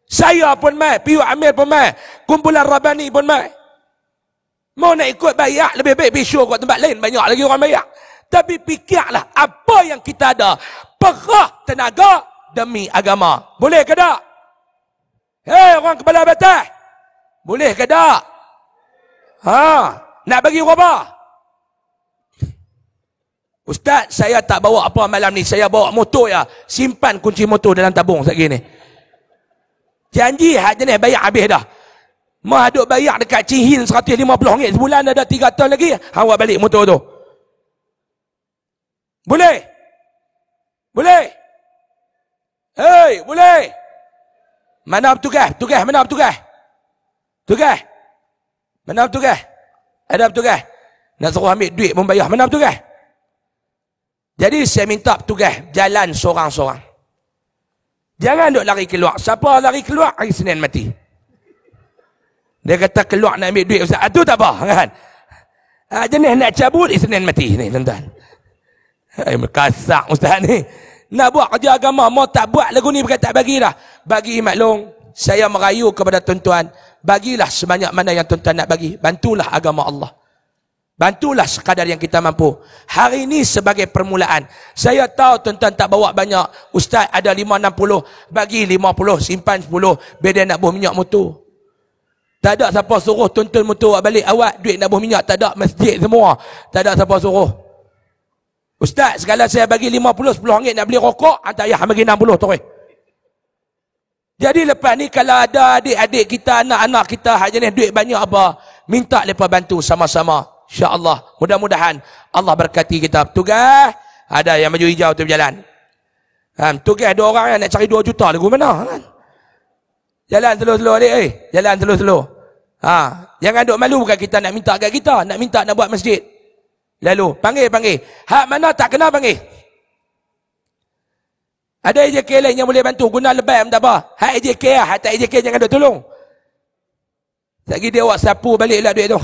Saya pun mai, Piu Amir pun mai, kumpulan Rabani pun mai. Mau nak ikut bayak, lebih baik pergi show kat tempat lain, banyak lagi orang bayak. Tapi fikirlah apa yang kita ada, perah tenaga demi agama. Boleh ke tak? Hei orang kepala batas, boleh ke tak? Nak bagi berapa? Ustaz, saya tak bawa apa malam ni. Saya bawa motor ya. Simpan kunci motor dalam tabung sekali ni. Janji hak jenis bayar habis dah. Mah duk bayar dekat Cihin RM150 sebulan, ada 3 tahun lagi. Awak balik motor tu. Boleh? Boleh? Hei, boleh? Mana petugas? Petugas, mana petugas? Petugas? Mana petugas? Ada petugas? Nak suruh ambil duit membayar. Mana petugas? Jadi saya minta petugas jalan seorang-seorang. Jangan duk lari keluar. Siapa lari keluar, hari Senin mati. Dia kata keluar nak ambil duit Ustaz. Itu tak apa kan? Jenis nak cabut, Senin mati ni tuan-tuan. Kasak Ustaz ni. Nak buat kerja agama, mau tak buat lagu ni bukan tak bagi dah. Bagi maklum, saya merayu kepada tuan-tuan, bagilah sebanyak mana yang tuan-tuan nak bagi. Bantulah agama Allah. Bantulah sekadar yang kita mampu. Hari ini sebagai permulaan. Saya tahu tuan-tuan tak bawa banyak. Ustaz ada 5-60. Bagi 50, simpan 10. Biar dia nak buh minyak motor. Tak ada siapa suruh tuntun motor balik awak. Duit nak buh minyak tak ada. Masjid semua. Tak ada siapa suruh. Ustaz, segala saya bagi 50, 10 ringgit nak beli rokok. Tak payah bagi 60 tu. Jadi lepas ni kalau ada adik-adik kita, anak-anak kita, hak jenis duit banyak apa, minta mereka bantu sama-sama. InsyaAllah, mudah-mudahan Allah berkati kita. Tugas, ada yang baju hijau tu berjalan. Tugas 2 orang yang nak cari 2 juta lagu mana kan? Jalan slow-slow adik. Jalan slow-slow. Jangan duk malu, bukan kita nak minta kat kita, nak minta nak buat masjid. Lalu panggil. Hak mana tak kena panggil. Ada AJK lain yang boleh bantu, guna lebay tak apa. Hak AJK lah, hak tak AJK jangan duk tolong. Lagi dia awak sapu baliklah duit tu.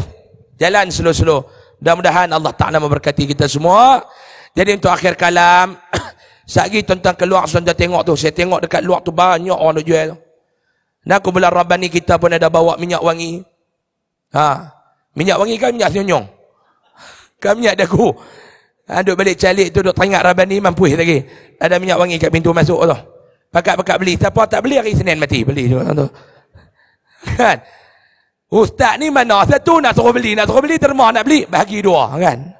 Jalan slow-slow. Mudah-mudahan Allah Ta'ala memberkati kita semua. Jadi untuk akhir kalam, sekali tuan-tuan keluar, tuan-tuan tengok tu. Saya tengok dekat luar tu banyak orang nak jual tu. Dan aku bulan Rabbani kita pun ada bawa minyak wangi. Minyak wangi kan minyak senyonyong. Kan minyak dagu. Duk balik calik tu, duk teringat Rabbani mampu lagi. Ada minyak wangi kat pintu masuk tu. Pakat-pakat beli. Siapa tak beli hari Senin mati. Beli tu. Kan? Ustaz ni mana? Satu nak suruh beli terima nak beli. Bagi 2 kan?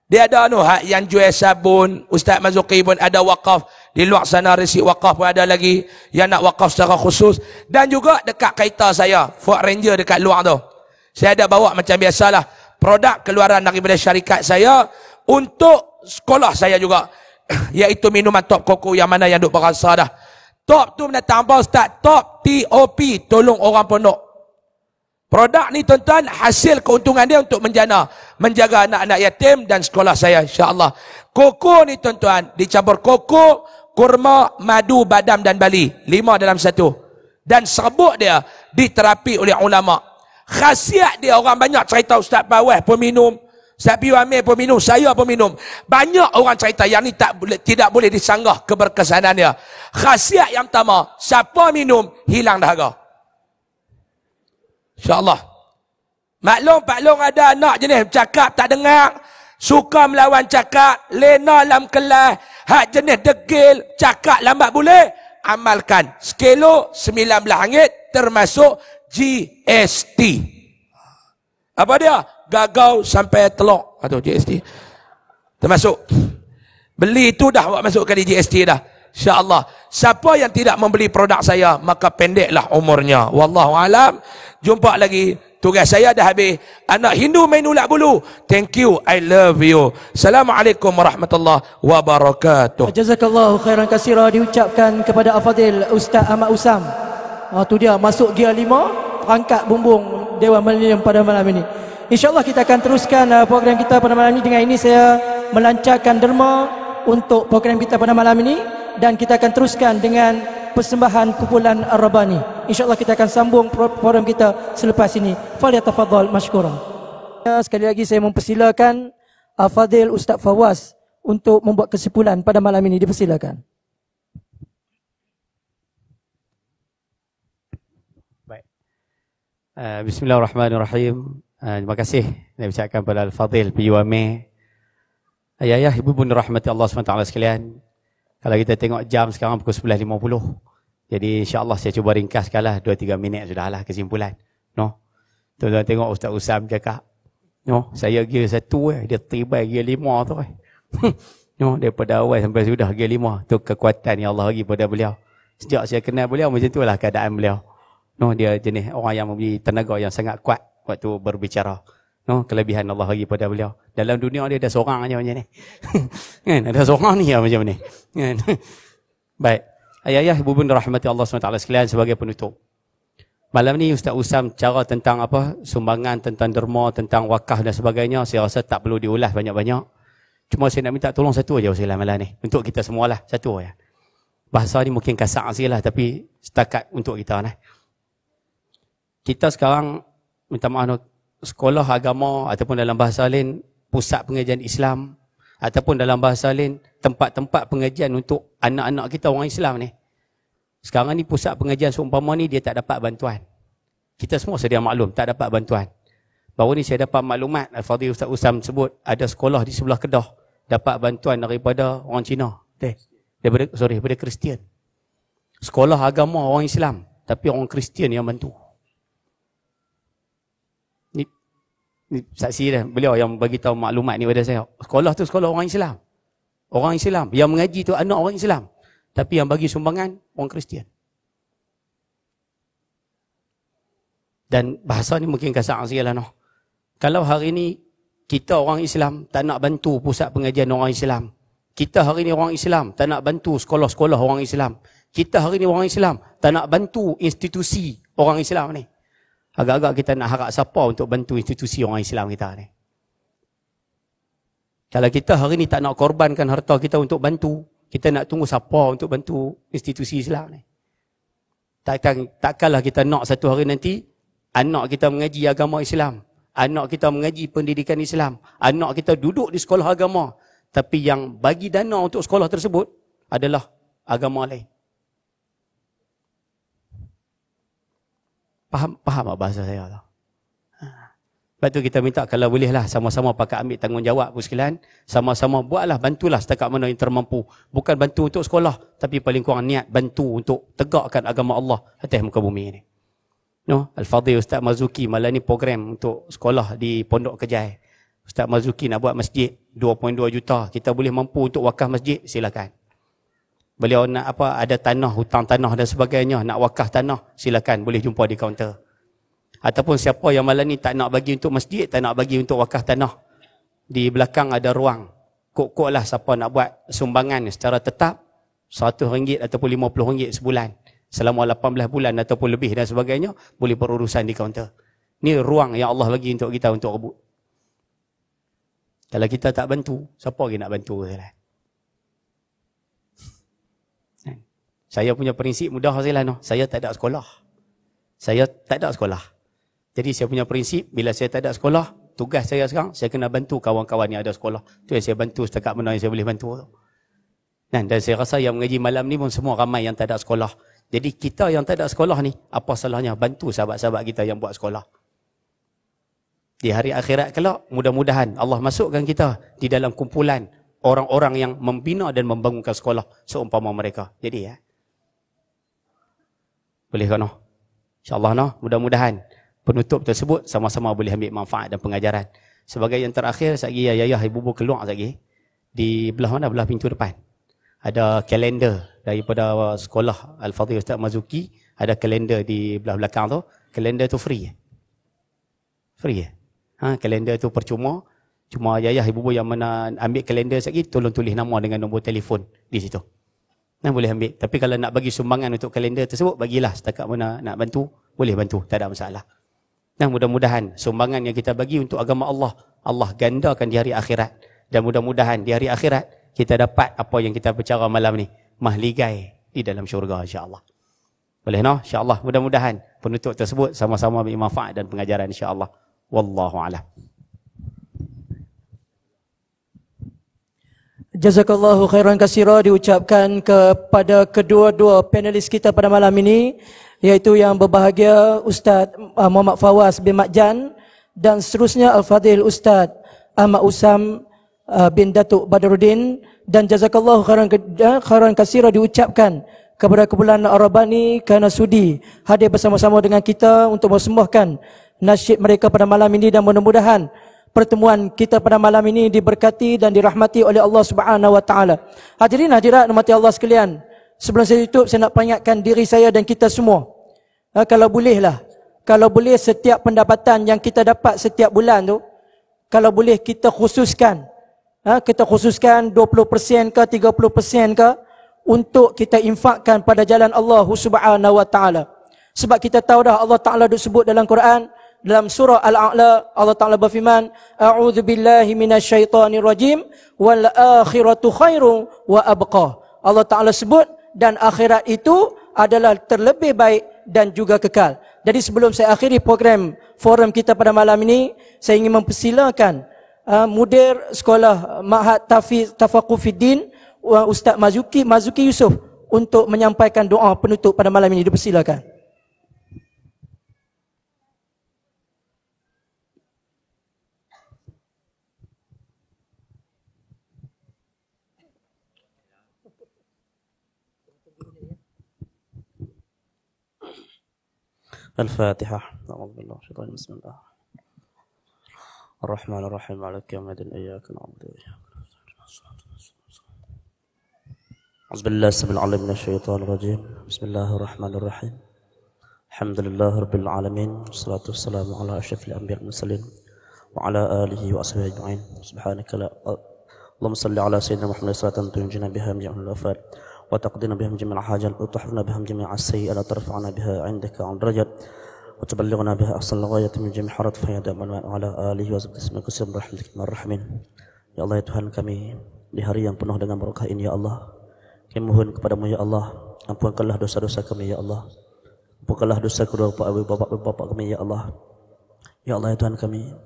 Dia ada yang jual sabun. Ustaz Mazuki pun ada wakaf. Di luar sana resip wakaf pun ada lagi. Yang nak wakaf secara khusus. Dan juga dekat kereta saya. Ford Ranger dekat luar tu. Saya ada bawa macam biasalah. Produk keluaran daripada syarikat saya. Untuk sekolah saya juga. Iaitu minuman Top Koko yang mana yang duk berasa dah. Top tu mendatang apa Ustaz? Top TOP. Tolong orang pondok. Produk ni tuan-tuan, hasil keuntungan dia untuk menjaga anak-anak yatim dan sekolah saya insya-Allah. Koko ni tuan-tuan, dicampur koko, kurma, madu, badam dan bali. 5 dalam 1. Dan serbuk dia diterapi oleh ulama. Khasiat dia orang banyak cerita, Ustaz Pawah pun minum, Ustaz Piu Amir pun minum, saya pun minum. Banyak orang cerita yang ni tidak boleh disanggah keberkesanan dia. Khasiat yang pertama, siapa minum hilang dahaga. InsyaAllah. Maklum ada anak jenis cakap tak dengar, suka melawan cakap, lena dalam kelas, hak jenis degil, cakap lambat boleh, amalkan. Sekilo RM19 termasuk GST. Apa dia? Gagau sampai telok. Atau GST. Termasuk. Beli itu dah awak masukkan di GST dah. InsyaAllah. Siapa yang tidak membeli produk saya, maka pendeklah umurnya. Wallahualam. Jumpa lagi. Tugas saya dah habis. Anak Hindu main ulak bulu. Thank you. I love you. Assalamualaikum warahmatullahi wabarakatuh. Jazakallahu khairan katsira diucapkan kepada Al-Fadhil Ustaz Ahmad Usam. Tu dia masuk gear 5, terangkat bumbung Dewan Milenium pada malam ini. InsyaAllah kita akan teruskan program kita pada malam ini. Dengan ini saya melancarkan derma untuk program kita pada malam ini. Dan kita akan teruskan dengan persembahan kumpulan Ar-Rabbani. InsyaAllah kita akan sambung program kita selepas ini. Falyatafadhal mashkura. Sekali lagi saya mempersilakan Al-Fadhil Ustaz Fawaz untuk membuat kesimpulan pada malam ini. Dipersilakan. Baik. Bismillahirrahmanirrahim. Terima kasih saya ucapkan kepada Al-Fadhil Piu Amir. Ayah-ayah, ibu bunda rahmati Allah SWT sekalian. Kalau kita tengok jam sekarang pukul 11.50. Jadi insya-Allah saya cuba ringkaskanlah 2-3 minit sudahlah kesimpulan. No. Tuan-tuan tengok Ustaz Usam cakap. No, saya gear 1 dia tiba gear 5 tu. No, daripada awal sampai sudah G5 tu kekuatan yang Allah bagi pada beliau. Sejak saya kenal beliau macam itulah keadaan beliau. No, dia jenis orang yang mempunyai tenaga yang sangat kuat waktu berbicara. No, kelebihan Allah bagi pada beliau. Dalam dunia dia ada seorang aja macam ni. Kan, ada seorang ni yang macam ni. Kan. Baik. Ayah-ayah, ibu bunda rahmati Allah SWT sekalian, sebagai penutup. Malam ni Ustaz Usam cara tentang apa? Sumbangan, tentang derma, tentang wakaf dan sebagainya, saya rasa tak perlu diulas banyak-banyak. Cuma saya nak minta tolong satu aja usilah malam ni. Untuk kita semualah, satu aja. Bahasa ni mungkin kasar sikit lah, tapi setakat untuk kita lah. Kita sekarang, minta maaf, sekolah agama ataupun dalam bahasa lain, pusat pengajian Islam, ataupun dalam bahasa lain, tempat-tempat pengajian untuk anak-anak kita orang Islam ni. Sekarang ni pusat pengajian seumpama ni, dia tak dapat bantuan. Kita semua sedia maklum, tak dapat bantuan. Baru ni saya dapat maklumat, Al-Fadhil Ustaz Usam sebut, ada sekolah di sebelah Kedah, dapat bantuan daripada orang Cina. Daripada Kristian. Sekolah agama orang Islam, tapi orang Kristian yang bantu. Ni saksi dah, beliau yang bagi tahu maklumat ni pada saya. Sekolah tu sekolah orang Islam. Orang Islam. Yang mengaji tu anak orang Islam. Tapi yang bagi sumbangan, orang Kristian. Dan bahasa ni mungkin kasar sikit lah. No. Kalau hari ni, kita orang Islam tak nak bantu pusat pengajian orang Islam. Kita hari ni orang Islam tak nak bantu sekolah-sekolah orang Islam. Kita hari ni orang Islam tak nak bantu institusi orang Islam ni. Agak-agak kita nak harap siapa untuk bantu institusi orang Islam kita ni. Kalau kita hari ni tak nak korbankan harta kita untuk bantu, kita nak tunggu siapa untuk bantu institusi Islam ni. Takkanlah kita nak satu hari nanti anak kita mengaji agama Islam, anak kita mengaji pendidikan Islam, anak kita duduk di sekolah agama, tapi yang bagi dana untuk sekolah tersebut adalah agama lain. Faham tak bahasa saya tak? Lepas tu kita minta kalau bolehlah sama-sama pakai ambil tanggungjawab pun sekalian, sama-sama buatlah, bantulah setakat mana yang termampu. Bukan bantu untuk sekolah, tapi paling kurang niat bantu untuk tegakkan agama Allah atas muka bumi ini. No, Al-Fadhil Ustaz Mazuki malam ni program untuk sekolah di Pondok Kejai. Ustaz Mazuki nak buat masjid 2.2 juta. Kita boleh mampu untuk wakaf masjid, silakan. Beliau nak apa, ada tanah, hutang tanah dan sebagainya, nak wakaf tanah, silakan, boleh jumpa di kaunter. Ataupun siapa yang malam ni tak nak bagi untuk masjid, tak nak bagi untuk wakaf tanah, di belakang ada ruang. Kok-kok lah siapa nak buat sumbangan secara tetap, RM100 ataupun RM50 sebulan. Selama 18 bulan ataupun lebih dan sebagainya, boleh berurusan di kaunter. Ni ruang yang Allah bagi untuk kita untuk rebut. Kalau kita tak bantu, siapa lagi nak bantu? Saya punya prinsip mudah sajalah. No. Saya tak ada sekolah. Saya tak ada sekolah. Jadi saya punya prinsip, bila saya tak ada sekolah, tugas saya sekarang, saya kena bantu kawan-kawan yang ada sekolah. Itu yang saya bantu setakat mana yang saya boleh bantu. Dan saya rasa yang mengaji malam ni pun semua ramai yang tak ada sekolah. Jadi kita yang tak ada sekolah ni, apa salahnya bantu sahabat-sahabat kita yang buat sekolah. Di hari akhirat kelak, mudah-mudahan Allah masukkan kita di dalam kumpulan orang-orang yang membina dan membangunkan sekolah seumpama mereka. Jadi boleh kan? InsyaAllah mudah-mudahan penutup tersebut sama-sama boleh ambil manfaat dan pengajaran. Sebagai yang terakhir, sekali ayah ibu-ibu keluar sekali. Di belah mana? Belah pintu depan. Ada kalender daripada sekolah Al-Fadhil Ustaz Mazuki. Ada kalender di belah belakang tu. Kalender tu free. Free. Kalender tu percuma. Cuma ayah ibu-ibu yang mana ambil kalender sekali, tolong tulis nama dengan nombor telefon di situ. Boleh ambil. Tapi kalau nak bagi sumbangan untuk kalender tersebut, bagilah setakat mana nak bantu, boleh bantu, tak ada masalah. Dan mudah-mudahan sumbangan yang kita bagi untuk agama Allah, Allah gandakan di hari akhirat. Dan mudah-mudahan di hari akhirat kita dapat apa yang kita bicara malam ni, mahligai di dalam syurga insya-Allah. Boleh insya-Allah. Mudah-mudahan penutup tersebut sama-sama bermanfaat dan pengajaran insya-Allah. Wallahu a'lam. Jazakallahu khairan katsira diucapkan kepada kedua-dua panelis kita pada malam ini, iaitu yang berbahagia Ustaz Muhammad Fawaz bin Makjan dan seterusnya Al-Fadhil Ustaz Ahmad Usam bin Datuk Badruddin, dan jazakallahu khairan katsira diucapkan kepada kumpulan Ar-Rabbani kerana sudi hadir bersama-sama dengan kita untuk mempersembahkan nasyid mereka pada malam ini, dan mudah-mudahan pertemuan kita pada malam ini diberkati dan dirahmati oleh Allah Subhanahu wa taala. Hadirin hadirat rahmati Allah sekalian. Sebelum saya tutup, saya nak peringatkan diri saya dan kita semua. Kalau boleh setiap pendapatan yang kita dapat setiap bulan tu, kalau boleh kita khususkan 20% ke 30% ke untuk kita infakkan pada jalan Allah Subhanahu wa taala. Sebab kita tahu dah Allah Taala disebut dalam Quran, dalam surah Al-A'la, Allah Taala berfirman, a'udzu billahi minasyaitonir rajim wal akhiratu khairu wa abqa. Allah Taala sebut dan akhirat itu adalah terlebih baik dan juga kekal. Jadi sebelum saya akhiri program forum kita pada malam ini, saya ingin mempersilakan mudir sekolah Ma'had Tafaqquh Fiddin Ustaz Mazuki Yusof untuk menyampaikan doa penutup pada malam ini. Dipersilakan. الفاتحة. أعوذ بالله من الشيطان الرجيم. بسم الله الرحمن الرحيم. مالك يوم الدين. إياك نعبد وإياك نستعين. أعوذ بالله السميع العليم من الشيطان الرجيم. بسم الله الرحمن الرحيم. الحمد لله رب العالمين، والصلاة والسلام على أشرف الأنبياء والمرسلين وعلى آله وأصحابه أجمعين. سبحانك لا اللهم صل على سيدنا محمد صلاة تنجينا بها من جميع الآفات وتقضينا بها من جميع الحاجات وتحفظنا بها من جميع السيئات وترفعنا بها عندك عن درجات وتبلغنا بها أحسن الغاية من جميع حرات فيدا وعلى آله وصحبه اسمك وسلم برحمتك الرحمن. Ya Allah, ya Tuhan kami, di hari yang penuh dengan berkah ini ya Allah, kami mohon kepadamu ya Allah, ampunkanlah dosa-dosa kami ya Allah, ampunkanlah dosa kedua bapak kami ya Allah. Ya Allah, ya Tuhan kami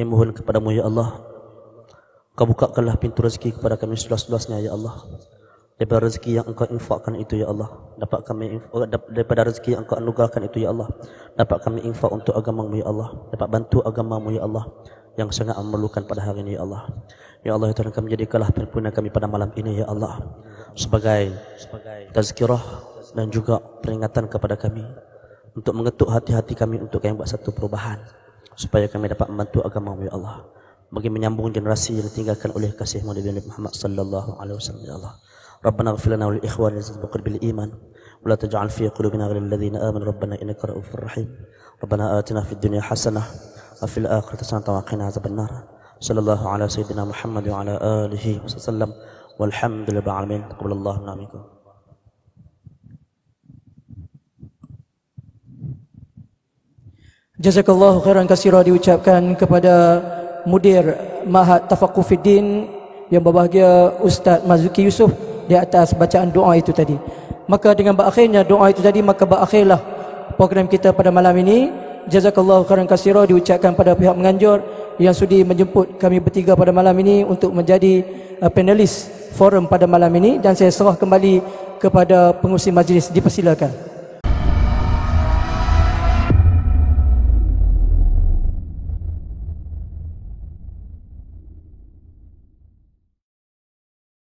mohon kepadamu ya Allah, Kau bukakanlah pintu rezeki kepada kami seluas-luasnya ya Allah. Daripada rezeki yang Engkau infakkan itu ya Allah, daripada rezeki yang Engkau anugerahkan itu ya Allah, dapat kami infak untuk agamamu ya Allah, dapat bantu agamamu ya Allah yang sangat memerlukan pada hari ini ya Allah. Ya Allah, ya Tuhan kami, jadikanlah perhimpunan kami pada malam ini ya Allah sebagai tazkirah dan juga peringatan kepada kami untuk mengetuk hati-hati kami untuk kami buat satu perubahan supaya kami dapat membantu agamamu ya Allah, bagi menyambung generasi yang ditinggalkan oleh kasih-Mu Nabi Muhammad sallallahu alaihi wasallam ya Allah. ربنا اغفر لنا ولإخواننا الذين سبقونا بالإيمان ولا تجعل في قلوبنا غلا للذين آمنوا ربنا إنك رؤوف رحيم. ربنا آتنا في الدنيا حسنة وفي الآخرة حسنة وقنا عذاب النار. صلى الله على سيدنا محمد وعلى آله وسلم والحمد لله رب العالمين. تقبل الله منا ومنكم. Jazakallahu khairan katsira diucapkan kepada Mudir Ma'had Tafaqquh Fiddin yang berbahagia Ustaz Mazuki Yusof di atas bacaan doa itu tadi. Maka dengan berakhirnya doa itu tadi, maka berakhirlah program kita pada malam ini. Jazakallahu khairan katsira diucapkan pada pihak menganjur yang sudi menjemput kami bertiga pada malam ini untuk menjadi panelis forum pada malam ini, dan saya serah kembali kepada pengurusi majlis. Dipersilakan.